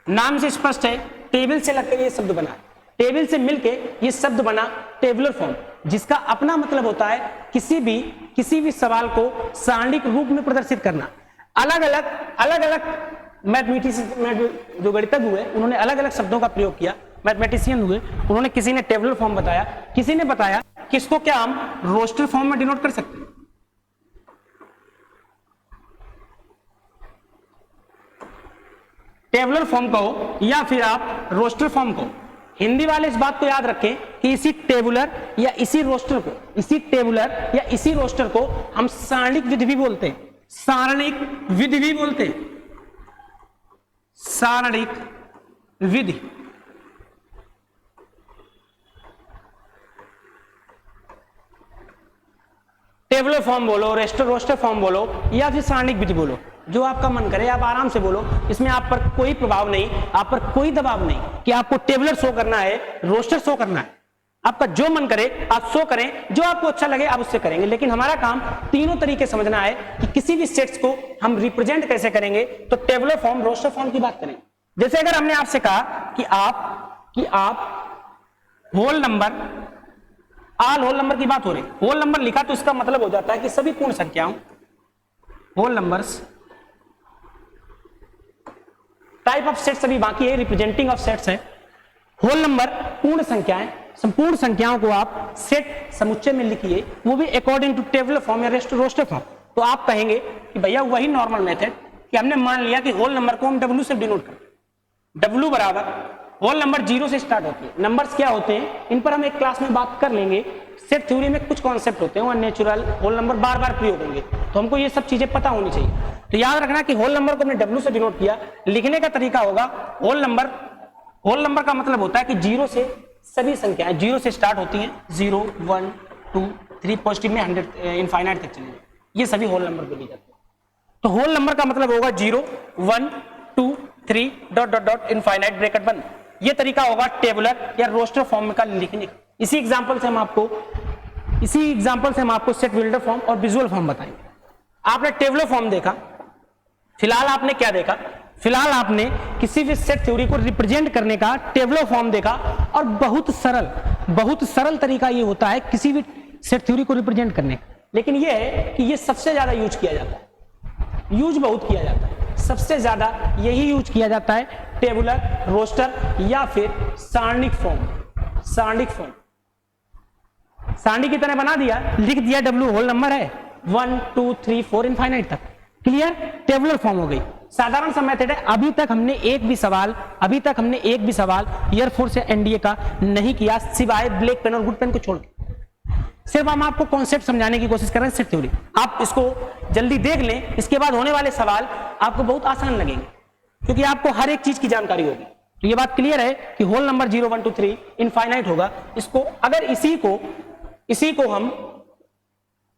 नाम से स्पष्ट है, टेबल से लगकर ये शब्द बना, टेबल से मिलके ये शब्द बना टेबुलर फॉर्म, जिसका अपना मतलब होता है किसी भी सवाल को सारणिक रूप में प्रदर्शित करना। अलग अलग मैथमेटिशियन जो गणितज्ञ हुए, उन्होंने अलग अलग शब्दों का प्रयोग किया। मैथमेटिशियन हुए, उन्होंने, किसी ने टेबुलर फॉर्म बताया, किसी ने बताया कि इसको क्या हम रोस्टर फॉर्म में डिनोट कर सकते हैं। टेबुलर फॉर्म को या फिर आप रोस्टर फॉर्म को। हिंदी वाले इस बात को याद रखें कि इसी टेबुलर या इसी रोस्टर को हम सारणिक विधि भी बोलते हैं, सारणिक विधि। टेबुलर फॉर्म बोलो, रोस्टर फॉर्म बोलो, या फिर सारणिक विधि बोलो, जो आपका मन करे आप आराम से बोलो। इसमें आप पर कोई प्रभाव नहीं, आप पर कोई दबाव नहीं कि आपको टेबुलर शो करना है, रोस्टर शो करना है। आपका जो मन करे आप शो करें, जो आपको अच्छा लगे आप उससे करेंगे। लेकिन हमारा काम तीनों तरीके समझना है कि किसी भी सेट्स को हम रिप्रेजेंट कैसे करेंगे। तो टेबुलर फॉर्म, रोस्टर फॉर्म की बात करें। जैसे अगर हमने आपसे कहा कि आप whole number, all whole number की बात हो रही, होल नंबर लिखा तो इसका मतलब हो जाता है कि सभी पूर्ण संख्याओं, whole numbers, type of sets अभी बाकी है, रिप्रेजेंटिंग ऑफ सेट्स है। होल नंबर पूर्ण संख्याएं, संपूर्ण संख्याओं को आप सेट समुच्चय में लिखिए, वो भी अकॉर्डिंग टू टेबुलर फॉर्म या रोस्टर फॉर्म। तो आप कहेंगे कि भैया वही नॉर्मल मेथड कि हमने मान लिया कि होल नंबर को हम W से डिनोट करते हैं। W बराबर होल नंबर 0 से स्टार्ट होती है। नंबर्स क्या होते हैं इन पर हम एक क्लास में बात कर लेंगे, सेट थ्योरी में कुछ कॉन्सेप्ट होते हैं, वो नेचुरल होल नंबर बार बार प्रयोग होंगे, तो हमको ये सब चीजें पता होनी चाहिए। तो याद रखना कि होल नंबर को हमने W से डिनोट किया, लिखने का तरीका होगा होल नंबर का मतलब होता है कि 0 से सभी संख्याएं 0 से स्टार्ट होती हैं, 0 1 2 3 पॉजिटिव में 100 इनफाइनाइट तक चलेंगे, ये सभी होल नंबर बोली जाते हैं। तो होल नंबर का मतलब होगा 0 1 2 3 dot dot dot infinite bracket बंद। ये तरीका होगा टेबुलर या रोस्टर फॉर्म का लिखने का। इसी एग्जांपल से हम आपको सेट बिल्डर फॉर्म और विजुअल फॉर्म बताएंगे। आपने टेबुलर फॉर्म देखा, फिलहाल आपने क्या देखा, फिलहाल आपने किसी भी सेट थ्योरी को रिप्रेजेंट करने का टेबुलर फॉर्म देखा, और बहुत सरल तरीका ये होता है किसी भी सेट थ्योरी को रिप्रेजेंट करने का। लेकिन ये है कि ये सबसे ज्यादा यूज किया जाता है, यूज बहुत किया जाता है, सबसे ज्यादा यही यूज किया जाता है, टेबुलर, रोस्टर या फिर सारणिक फॉर्म। सारणी की तरह बना दिया, लिख दिया W होल नंबर है 1 2 3 4 इनफाइनाइट तक, क्लियर, टेबुलर फॉर्म हो गई। साधारण सा मेथड है। अभी तक हमने एक भी सवाल एयरफोर्स या एनडीए का नहीं किया, सिवाय ब्लैक पेन और गुड पेन को छोड़ के। सिर्फ हम आपको कॉन्सेप्ट समझाने की कोशिश कर रहे हैं सेट थ्योरी। आप इसको जल्दी देख लें, इसके बाद होने वाले सवाल आपको बहुत आसान लगेंगे, क्योंकि आपको हर एक चीज की जानकारी होगी। तो ये बात क्लियर है कि होल नंबर 0 1 2 3 इनफाइनाइट होगा। इसको अगर इसी को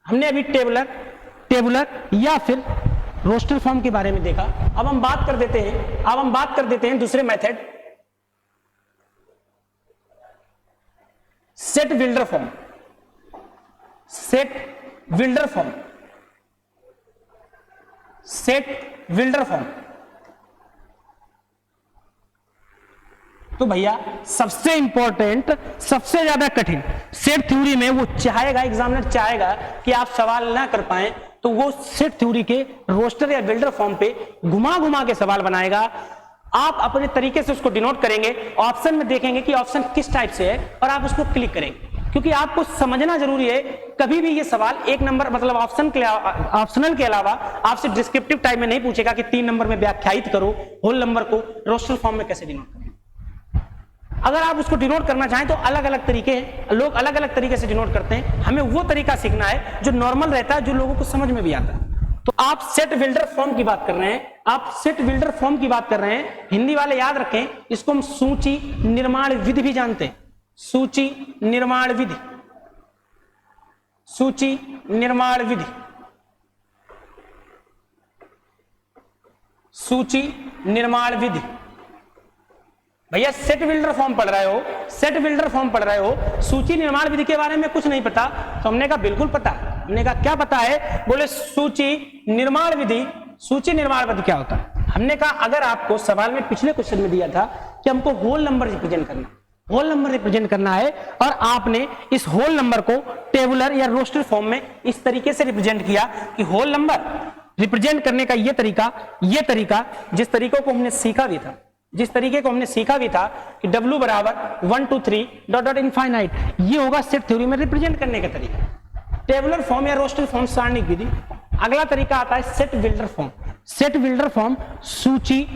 हमने अभी टेबुलर या फिर रोस्टर फॉर्म के बारे में देखा। अब हम बात कर देते हैं दूसरे मेथड, सेट बिल्डर फॉर्म। तो भैया सबसे इंपॉर्टेंट, सबसे ज्यादा कठिन सेट थ्योरी में वो चाहेगा, एग्जामिनर चाहेगा कि आप सवाल ना कर पाए, तो वो सेट थ्योरी के रोस्टर या बिल्डर फॉर्म पे घुमा के सवाल बनाएगा। आप अपने तरीके से उसको डिनोट करेंगे, ऑप्शन में देखेंगे कि ऑप्शन किस टाइप से है, और आप उसको क्लिक करेंगे, क्योंकि आपको समझना जरूरी है। कभी भी ये सवाल एक नंबर मतलब ऑप्शनल के अलावा आपसे डिस्क्रिप्टिव टाइप में नहीं पूछेगा कि 3 नंबर में व्याख्यायित करो होल नंबर को रोस्टर फॉर्म में कैसे डिनोट करें। अगर आप उसको डिनोट करना चाहें तो अलग अलग तरीके हैं, लोग अलग अलग तरीके से डिनोट करते हैं। हमें वो तरीका सीखना है जो नॉर्मल रहता है, जो लोगों को समझ में भी आता है। तो आप सेट बिल्डर फॉर्म की बात कर रहे हैं, हिंदी वाले याद रखें, इसको हम सूची निर्माण विधि भी जानते हैं। सूची निर्माण विधि। भैया सेट बिल्डर फॉर्म पढ़ रहे हो, सूची निर्माण विधि के बारे में कुछ नहीं पता, तो हमने कहा बिल्कुल पता। हमने कहा क्या पता है, बोले सूची निर्माण विधि क्या होता है। हमने कहा अगर आपको सवाल में पिछले क्वेश्चन में दिया था कि हमको होल नंबर रिप्रेजेंट करना है, और आपने इस होल नंबर को टेबुलर या रोस्टर फॉर्म में इस तरीके से रिप्रेजेंट किया कि होल नंबर रिप्रेजेंट करने का ये तरीका जिस तरीके को हमने सीखा भी था कि W बराबर 1 2 3 डॉट डॉट इनफाइनाइट, ये होगा सेट थ्योरी में रिप्रेजेंट करने का तरीका। टेबुलर फॉर्म या रोस्टर फॉर्म सारणिक विधि। अगला तरीका आता है सेट बिल्डर फॉर्म सूची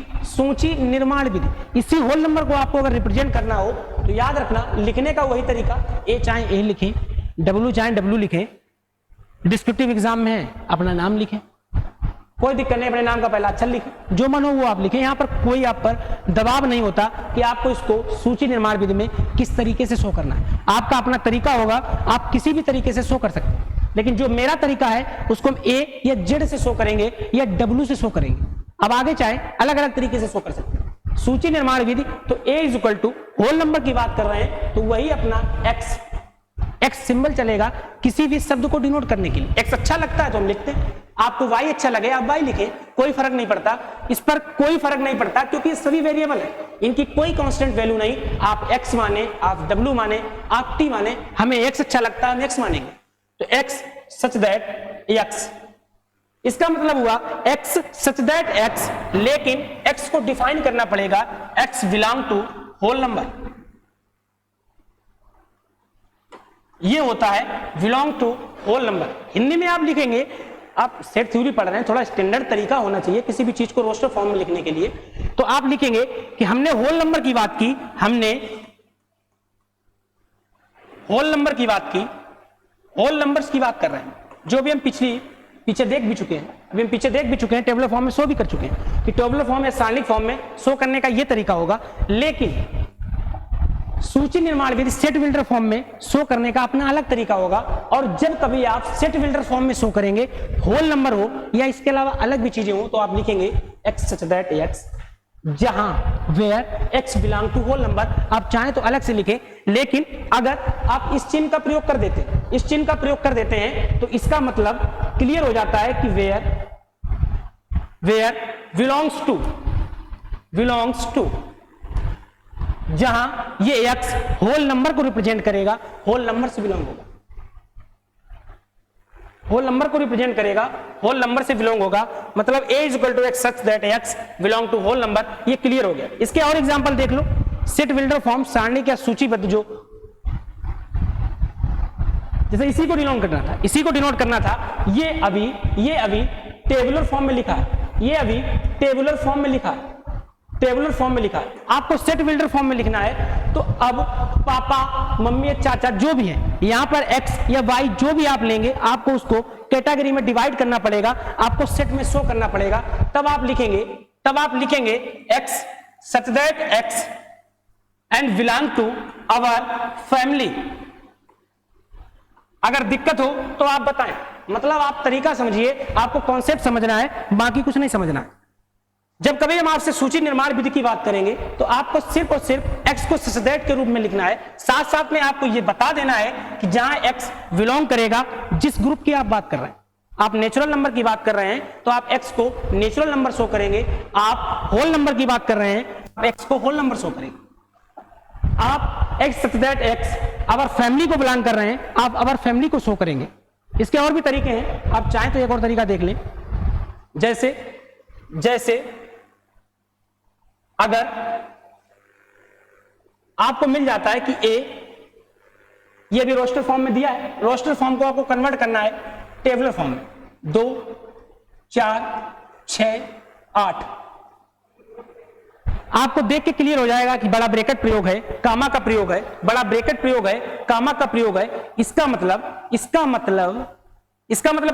निर्माण विधि। इसी होल नंबर को आपको अगर रिप्रेजेंट करना हो तो याद रखना, लिखने का वही तरीका, ए चाहे ए लिखें, W चाहे W लिखें, डिस्क्रिप्टिव एग्जाम में है अपना नाम लिखें, कोई दिक्कत नहीं, अपने नाम का पहला अक्षर लिखें, जो मन हो वो आप लिखें। यहां पर कोई आप पर दबाव नहीं होता कि आपको इसको सूची निर्माण विधि में किस तरीके से शो करना है। आपका अपना तरीका होगा, आप किसी भी तरीके से शो कर सकते हैं, लेकिन जो मेरा तरीका है उसको हम ए या जेड से शो करेंगे या W से शो करेंगे। अब आगे चाहे अलग अलग तरीके से शो कर सकते हैं। सूची निर्माण विधि, तो A is equal to whole number की बात कर रहे हैं तो वही अपना X सिंबल चलेगा किसी भी शब्द को डिनोट करने के लिए। X अच्छा लगता है तो हम लिखते हैं, आपको Y अच्छा लगे आप Y लिखें, कोई फर्क नहीं पड़ता, इस पर कोई फर्क नहीं पड़ता, क्योंकि ये सभी वेरिएबल है, इनकी कोई कांस्टेंट वैल्यू नहीं। आप X माने, आप W माने, आप T माने, हमें X अच्छा लगता है हम X मानेंगे। तो X सच दैट X, इसका मतलब हुआ X सच दैट X, लेकिन X को डिफाइन करना पड़ेगा, X belong to whole number, ये होता है belong to whole number. Hindi में आप लिखेंगे, आप सेट थ्योरी पढ़ रहे हैं, थोड़ा स्टैंडर्ड तरीका होना चाहिए किसी भी चीज को रोस्टर फॉर्म में लिखने के लिए। तो आप लिखेंगे कि हमने होल नंबर की बात की, होल नंबर्स की बात कर रहे हैं, जो भी हम पीछे देख भी चुके हैं, अभी हम पीछे देख भी चुके हैं, टेबुलर फॉर्म में शो भी कर चुके हैं कि टेबुलर फॉर्म या सारणिक फॉर्म में शो करने का ये तरीका होगा, लेकिन सूची निर्माण विधि सेट बिल्डर फॉर्म में शो करने का अपना अलग तरीका होगा। और जब कभी आप सेट बिल्डर फॉर्म में शो करेंगे, होल नंबर हो या इसके अलावा अलग भी चीजें हो, तो आप लिखेंगे x सच दैट x, जहां where x belong to whole number. आप चाहें तो अलग से लिखें, लेकिन अगर आप इस चिन्ह का प्रयोग कर देते हैं तो इसका मतलब क्लियर हो जाता है कि वेयर बिलोंग्स टू, जहां ये x होल नंबर को रिप्रेजेंट करेगा, होल नंबर से बिलोंग होगा, होल नंबर को रिप्रेजेंट करेगा, होल नंबर से बिलोंग होगा, मतलब a is equal to x such that x belong to whole number. ये क्लियर हो गया। इसके और एग्जांपल देख लो, सेट बिल्डर फॉर्म सारणी या सूचीबद्ध, जो जैसे इसी को डिनोट करना था, ये अभी टेबुलर फॉर्म में लिखा है, टेबुलर फॉर्म में लिखा है, आपको सेट बिल्डर फॉर्म में लिखना है। तो अब पापा, मम्मी, चाचा जो भी है, यहां पर x या y जो भी आप लेंगे, आपको उसको कैटेगरी में डिवाइड करना पड़ेगा, आपको सेट में शो करना पड़ेगा। तब आप लिखेंगे x such that x and belong to our family. अगर दिक्कत हो तो आप बताएं, मतलब आप तरीका समझिए, आपको कॉन्सेप्ट समझना है, बाकी कुछ नहीं समझना है। जब कभी हम आपसे सूची निर्माण विधि की बात करेंगे तो आपको सिर्फ और सिर्फ x को सच दैट के रूप में लिखना है, साथ साथ में आपको यह बता देना है कि जहां x बिलोंग करेगा जिस ग्रुप की आप बात कर रहे हैं, आप नेचुरल नंबर की बात कर रहे हैं तो आप x को नेचुरल नंबर शो करेंगे, आप होल नंबर की बात कर रहे हैं आप x को होल नंबर शो करेंगे, आप x such that x our family को बिलोंग कर रहे हैं, आप अवर फैमिली को शो करेंगे। इसके और भी तरीके हैं, आप चाहें तो एक और तरीका देख लें। जैसे अगर आपको मिल जाता है कि a, ये भी रोस्टर फॉर्म में दिया है, रोस्टर फॉर्म को आपको कन्वर्ट करना है टेबुलर फॉर्म में, 2 4 6 8, आपको देख के क्लियर हो जाएगा कि बड़ा ब्रैकेट प्रयोग है, कामा का प्रयोग है, बड़ा ब्रैकेट प्रयोग है, कामा का प्रयोग है। इसका मतलब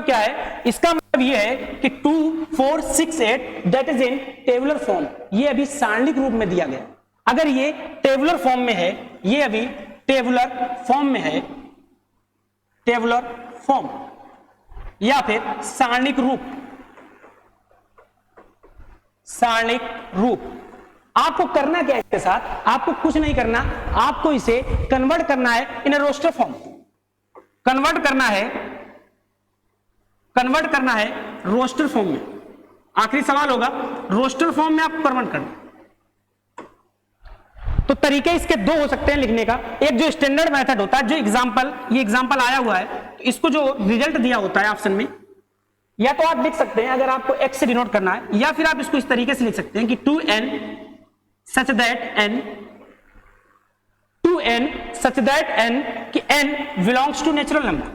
क्या है? इसका मतलब यह है कि 2 4 6 8 that is in tabular form, ये अभी सारणिक रूप में दिया गया। अगर ये टेबुलर फॉर्म में है, ये अभी टेबुलर फॉर्म में है, टेबुलर फॉर्म या फिर सारणिक रूप, आपको करना क्या है इसके साथ? आपको कुछ नहीं करना, आपको इसे कन्वर्ट करना है इन रोस्टर फॉर्म, कन्वर्ट करना है रोस्टर फॉर्म में। आखिरी सवाल होगा, रोस्टर फॉर्म में आपको कन्वर्ट करना। तो तरीके इसके दो हो सकते हैं लिखने का, एक जो स्टैंडर्ड मेथड होता है, जो ये एग्जांपल आया हुआ है, तो इसको जो रिजल्ट दिया होता है ऑप्शन में, या तो आप लिख सकते हैं अगर आपको x से डिनोट करना है, या फिर आप इसको इस तरीके से लिख सकते हैं कि 2n such that n कि n belongs to natural number,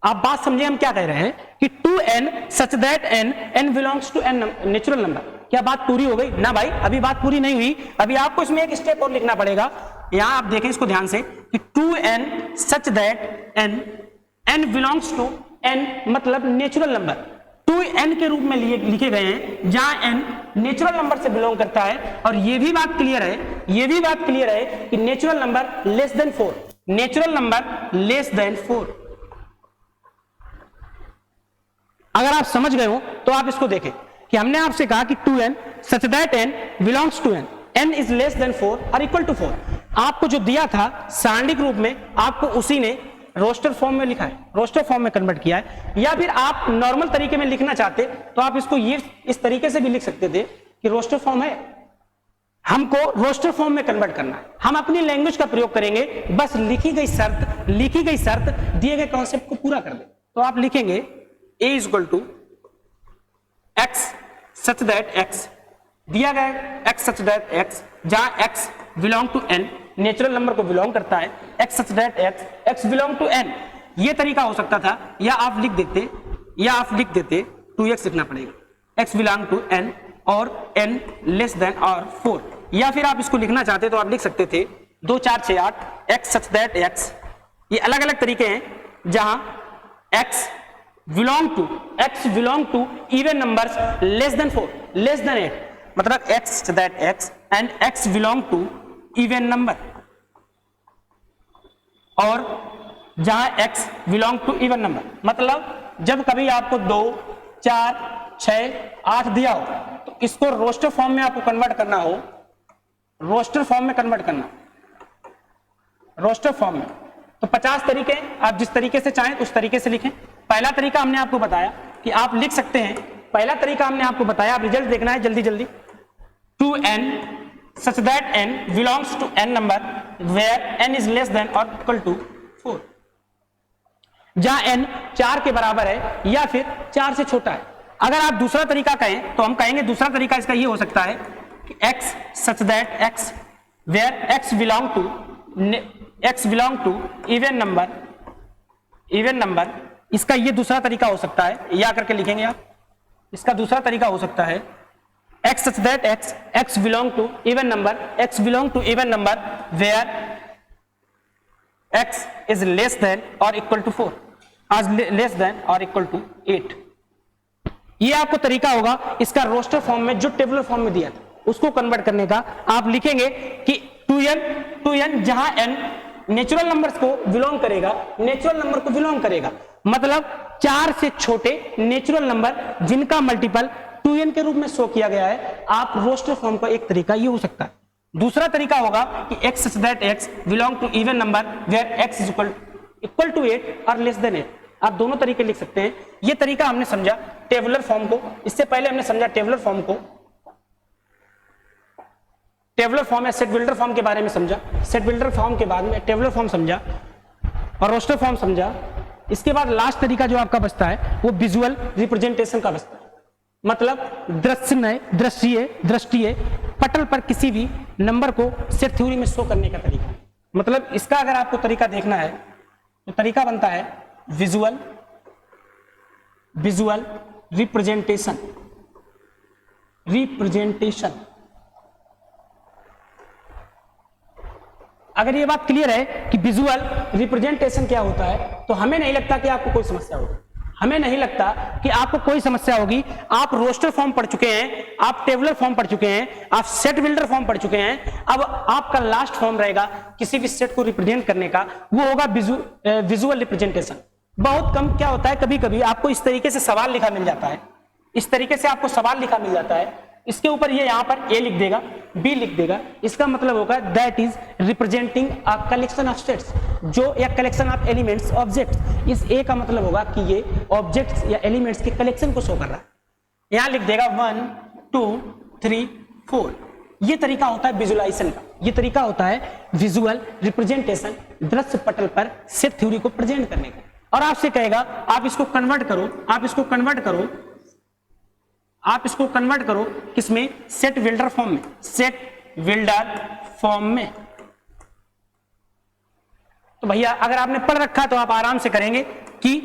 आप बात समझे हम क्या कह रहे हैं कि 2n such that n belongs to natural number। क्या बात पूरी हो गई? ना भाई, अभी बात पूरी नहीं हुई, अभी आपको इसमें एक स्टेप और लिखना पड़ेगा। यहां आप देखें इसको ध्यान से कि 2n such that n belongs to n मतलब नेचुरल नंबर, 2n के रूप में लिखे गए हैं जहां n नेचुरल नंबर से बिलोंग करता है। और ये भी बात क्लियर है कि नेचुरल नंबर लेस देन 4, अगर आप समझ गए हो तो आप इसको देखें कि हमने आपसे कहा कि 2n such that n belongs to n is less than 4 or equal to 4। आपको जो दिया था सारणिक रूप में, आपको उसी ने रोस्टर फॉर्म में लिखा है, रोस्टर फॉर्म में कन्वर्ट किया है। या फिर आप नॉर्मल तरीके में लिखना चाहते तो आप इसको ये इस तरीके से भी लिख सकते थे कि रोस्टर फॉर्म है, हमको रोस्टर फॉर्म में कन्वर्ट करना है, हम अपनी लैंग्वेज का प्रयोग करेंगे, बस लिखी गई शर्त दिए गए कॉन्सेप्ट को पूरा कर दे। तो आप लिखेंगे a is equal to x such that x, दिया गया x such that x, जहां x belong to n natural number को बिलोंग करता है, x such that x belong to n। ये तरीका हो सकता था, या आप लिख देते 2x लिखना पड़ेगा, x बिलोंग टू n और n लेस देन और 4। या फिर आप इसको लिखना चाहते तो आप लिख सकते थे 2 4 6 8 x such that x ये अलग अलग तरीके हैं जहां x belong to even numbers less than 4, less than 8, मतलब x that x and x belong to even number, और जहां x belong to even number, मतलब जब कभी आपको 2, 4, 6, 8 दिया हो तो इसको रोस्टर फॉर्म में आपको कन्वर्ट करना हो, रोस्टर फॉर्म में कन्वर्ट करना, रोस्टर फॉर्म में, तो 50 तरीके, आप जिस तरीके से चाहें उस तरीके से लिखें। पहला तरीका हमने आपको बताया कि आप लिख सकते हैं, पहला तरीका हमने आपको बताया, आप रिजल्ट देखना है जल्दी जल्दी, to n such that n belongs to n number where n is less than or equal to 4, जहां n 4 के बराबर है या फिर 4 से छोटा है। अगर आप दूसरा तरीका कहें तो हम कहेंगे दूसरा तरीका इसका ये हो सकता है कि x such that x where x belong to even number, इसका ये दूसरा तरीका हो सकता है, या करके लिखेंगे आप, इसका दूसरा तरीका हो सकता है x such that x belong to even number where x is less than or equal to 4, as less than or equal to 8। ये आपको तरीका होगा इसका रोस्टर फॉर्म में जो टेबुलर फॉर्म में दिया था उसको कन्वर्ट करने का। आप लिखेंगे कि 2n जहां n नेचुरल नंबर्स को बिलोंग करेगा, मतलब 4 से छोटे नेचुरल नंबर जिनका मल्टीपल 2n के रूप में शो किया गया है। आप रोस्टर फॉर्म का एक तरीका ये हो सकता है। दूसरा तरीका होगा कि x such that x belong to even number where x is equal to 8 और less than 8। आप दोनों तरीके लिख सकते हैं। ये तरीका हमने समझा टेबुलर फॉर्म को, इससे पहले हमने समझा टेबुलर फॉर्म को, टेबुलर फॉर्म या सेट बिल्डर फॉर्म के बारे में समझा, सेट बिल्डर फॉर्म के बाद में टेबुलर फॉर्म समझा और रोस्टर फॉर्म समझा। इसके बाद लास्ट तरीका जो आपका बचता है वो विजुअल रिप्रेजेंटेशन का बचता है, मतलब दृष्टीय पटल पर किसी भी नंबर को सेट थ्योरी में शो करने का तरीका। मतलब इसका अगर आपको तरीका देखना है तो तरीका बनता है विजुअल रिप्रेजेंटेशन। अगर ये बात क्लियर है कि विजुअल रिप्रेजेंटेशन क्या होता है तो हमें नहीं लगता कि आपको कोई समस्या होगी, आप रोस्टर फॉर्म पढ़ चुके हैं, आप टेबुलर फॉर्म पढ़ चुके हैं, आप सेट बिल्डर फॉर्म पढ़ चुके हैं। अब आपका लास्ट फॉर्म रहेगा किसी भी सेट को रिप्रेजेंट करने का, वो होगा विजुअल रिप्रेजेंटेशन। बहुत कम क्या होता है, कभी कभी आपको इस तरीके से सवाल लिखा मिल जाता है, इसके ऊपर ये यहां पर ए लिख देगा, बी लिख देगा, इसका मतलब होगा that is representing a collection of states, जो या कलेक्शन ऑफ एलिमेंट्स ऑब्जेक्ट्स। इस ए का मतलब होगा कि ये ऑब्जेक्ट्स या एलिमेंट्स के कलेक्शन को शो कर रहा है। यहां लिख देगा 1 2 3 4। ये तरीका होता है विजुअलाइजेशन का, ये तरीका होता है विजुअल रिप्रेजेंटेशन, दृश्य पटल पर सेट थ्योरी को प्रेजेंट करने का। और आपसे कहेगा आप इसको कन्वर्ट करो किसमें, सेट बिल्डर फॉर्म में। तो भैया अगर आपने पढ़ रखा तो आप आराम से करेंगे कि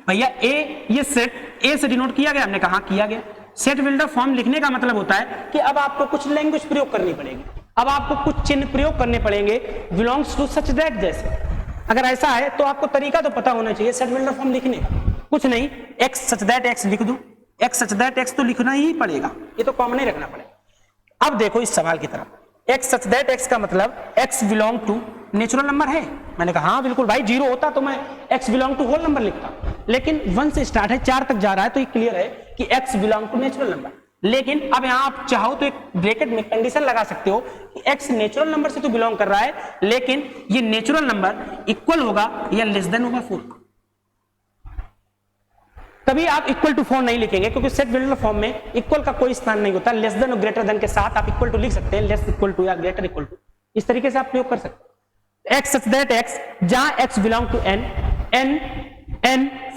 भैया ये सेट ए से डिनोट किया गया, हमने कहा किया गया। सेट बिल्डर फॉर्म लिखने का मतलब होता है कि अब आपको कुछ लैंग्वेज प्रयोग करनी पड़ेगी, अब आपको कुछ चिन्ह प्रयोग करने पड़ेंगे, बिलोंग्स टू सच दैट जैसे। अगर ऐसा है तो आपको तरीका तो पता होना चाहिए सेट बिल्डर फॉर्म लिखने का। कुछ नहीं, एक्स सच दैट एक्स लिख दूं, एक्स सच दैट एक्स तो लिखना ही पड़ेगा, ये तो कॉमन ही रखना पड़ेगा। अब देखो इस सवाल की तरफ, एक्स सच दैट एक्स का मतलब x belong to natural number है। मैंने कहा हाँ बिल्कुल भाई, 0 होता तो मैं x belong to whole number लिखता, लेकिन 1 से स्टार्ट है 4 तक जा रहा है तो ये क्लियर है कि x belong to natural number. लेकिन अब यहां आप चाहो तो एक ब्रैकेट में कंडीशन लगा सकते हो कि एक्स नेचुरल नंबर से तो बिलोंग कर रहा है, लेकिन ये नेचुरल नंबर इक्वल होगा या लेस देन होगा 4। कभी आप इक्वल टू 4 नहीं लिखेंगे क्योंकि सेट बिल्डर फॉर्म में इक्वल का कोई स्थान नहीं होता। लेस देन और ग्रेटर देन के साथ आप इक्वल टू लिख सकते हैं, लेस इक्वल टू या ग्रेटर इक्वल टू, इस तरीके से आप प्रयोग कर सकते हैं। एक्स सच दैट एक्स जहां एक्स बिलोंग टू एन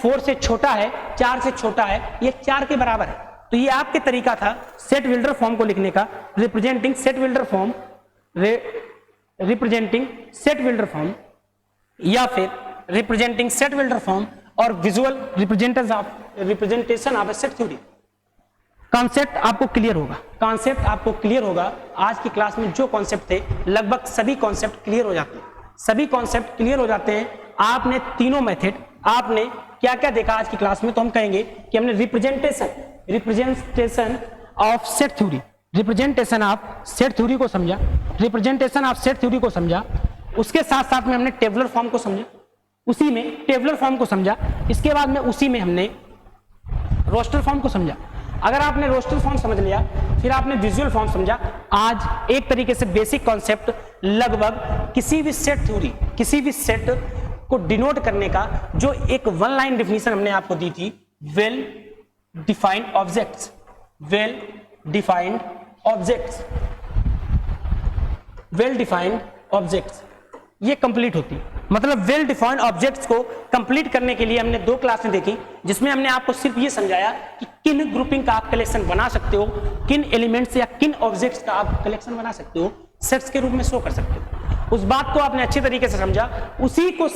4 से छोटा है, 4 से छोटा है, ये 4 के बराबर है। तो ये आपके तरीका था सेट बिल्डर फॉर्म को लिखने का, रिप्रेजेंटिंग सेट बिल्डर फॉर्म या फिर रिप्रेजेंटिंग सेट बिल्डर फॉर्म और visual representation of set theory. Concept आपको क्लियर होगा। आज की क्लास में जो कॉन्सेप्ट थे लगभग सभी कॉन्सेप्ट क्लियर हो जाते हैं, आपने तीनों मेथड आपने क्या क्या देखा आज की क्लास में, तो हम कहेंगे कि हमने representation of set theory, representation of set theory को समझा, रिप्रेजेंटेशन ऑफ सेट थ्योरी को समझा, उसके साथ साथ में हमने टेबुलर फॉर्म को समझा, उसी में टेबुलर फॉर्म को समझा, इसके बाद में उसी में हमने रोस्टर फॉर्म को समझा। अगर आपने रोस्टर फॉर्म समझ लिया, फिर आपने विजुअल फॉर्म समझा, आज एक तरीके से बेसिक कॉन्सेप्ट लगभग किसी भी सेट थ्योरी, किसी भी सेट को डिनोट करने का जो एक वन लाइन डेफिनेशन हमने आपको दी थी, well defined objects, well defined objects, well defined objects, ये कंप्लीट होती है। मतलब वेल डिफाइंड ऑब्जेक्ट्स को कंप्लीट करने के लिए हमने 2 क्लासें देखी, जिसमें हमने आपको सिर्फ ये समझाया कि किन ग्रुपिंग का आप कलेक्शन बना सकते हो, किन एलिमेंट्स या किन ऑब्जेक्ट्स का आप कलेक्शन बना सकते हो, सेट्स के रूप में शो कर सकते हो। उस बात को आपने अच्छे तरीके से समझा। उसी को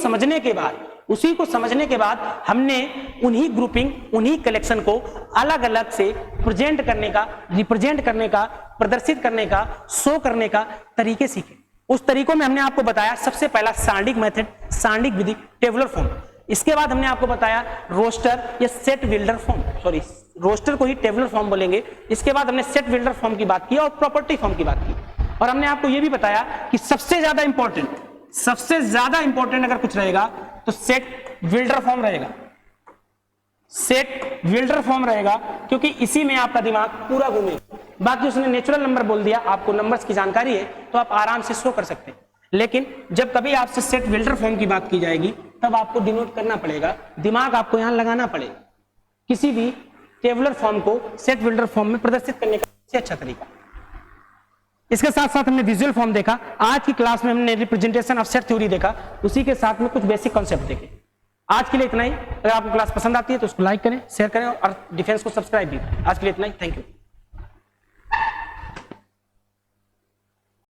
समझने के बाद हमने उन्हीं ग्रुपिंग, उन्हीं कलेक्शन को अलग अलग से प्रेजेंट करने का, रिप्रेजेंट करने का, प्रदर्शित करने का, शो करने का तरीके सीखे। उस तरीकों में हमने आपको बताया सबसे पहला सांडिक मेथड, सांडिक विधि, टेबुलर फॉर्म। इसके बाद हमने आपको बताया रोस्टर या set builder form, sorry roster को ही टेबुलर फॉर्म बोलेंगे। इसके बाद हमने सेट बिल्डर फॉर्म की बात की और प्रॉपर्टी फॉर्म की बात की, और हमने आपको यह भी बताया कि सबसे ज्यादा इंपॉर्टेंट अगर कुछ रहेगा तो सेट बिल्डर फॉर्म रहेगा, सेट बिल्डर फॉर्म रहेगा, क्योंकि इसी में आपका दिमाग पूरा घूमेगा। बाकी उसने नेचुरल नंबर बोल दिया, आपको नंबर्स की जानकारी है तो आप आराम से शो कर सकते हैं, लेकिन जब कभी आपसे सेट बिल्डर फॉर्म की बात की जाएगी तब आपको डिनोट करना पड़ेगा, दिमाग आपको यहां लगाना पड़ेगा। किसी भी टेबुलर फॉर्म को सेट बिल्डर फॉर्म में प्रदर्शित करने का सबसे अच्छा तरीका। इसके साथ साथ हमने विजुअल फॉर्म देखा, आज की क्लास में हमने रिप्रेजेंटेशन ऑफ सेट थ्योरी देखा, उसी के साथ में कुछ बेसिक कॉन्सेप्ट देखे। आज के लिए इतना ही। अगर आपको क्लास पसंद आती है तो उसको लाइक करें, शेयर करें और डिफेंस को सब्सक्राइब भी। आज के लिए इतना ही, थैंक यू।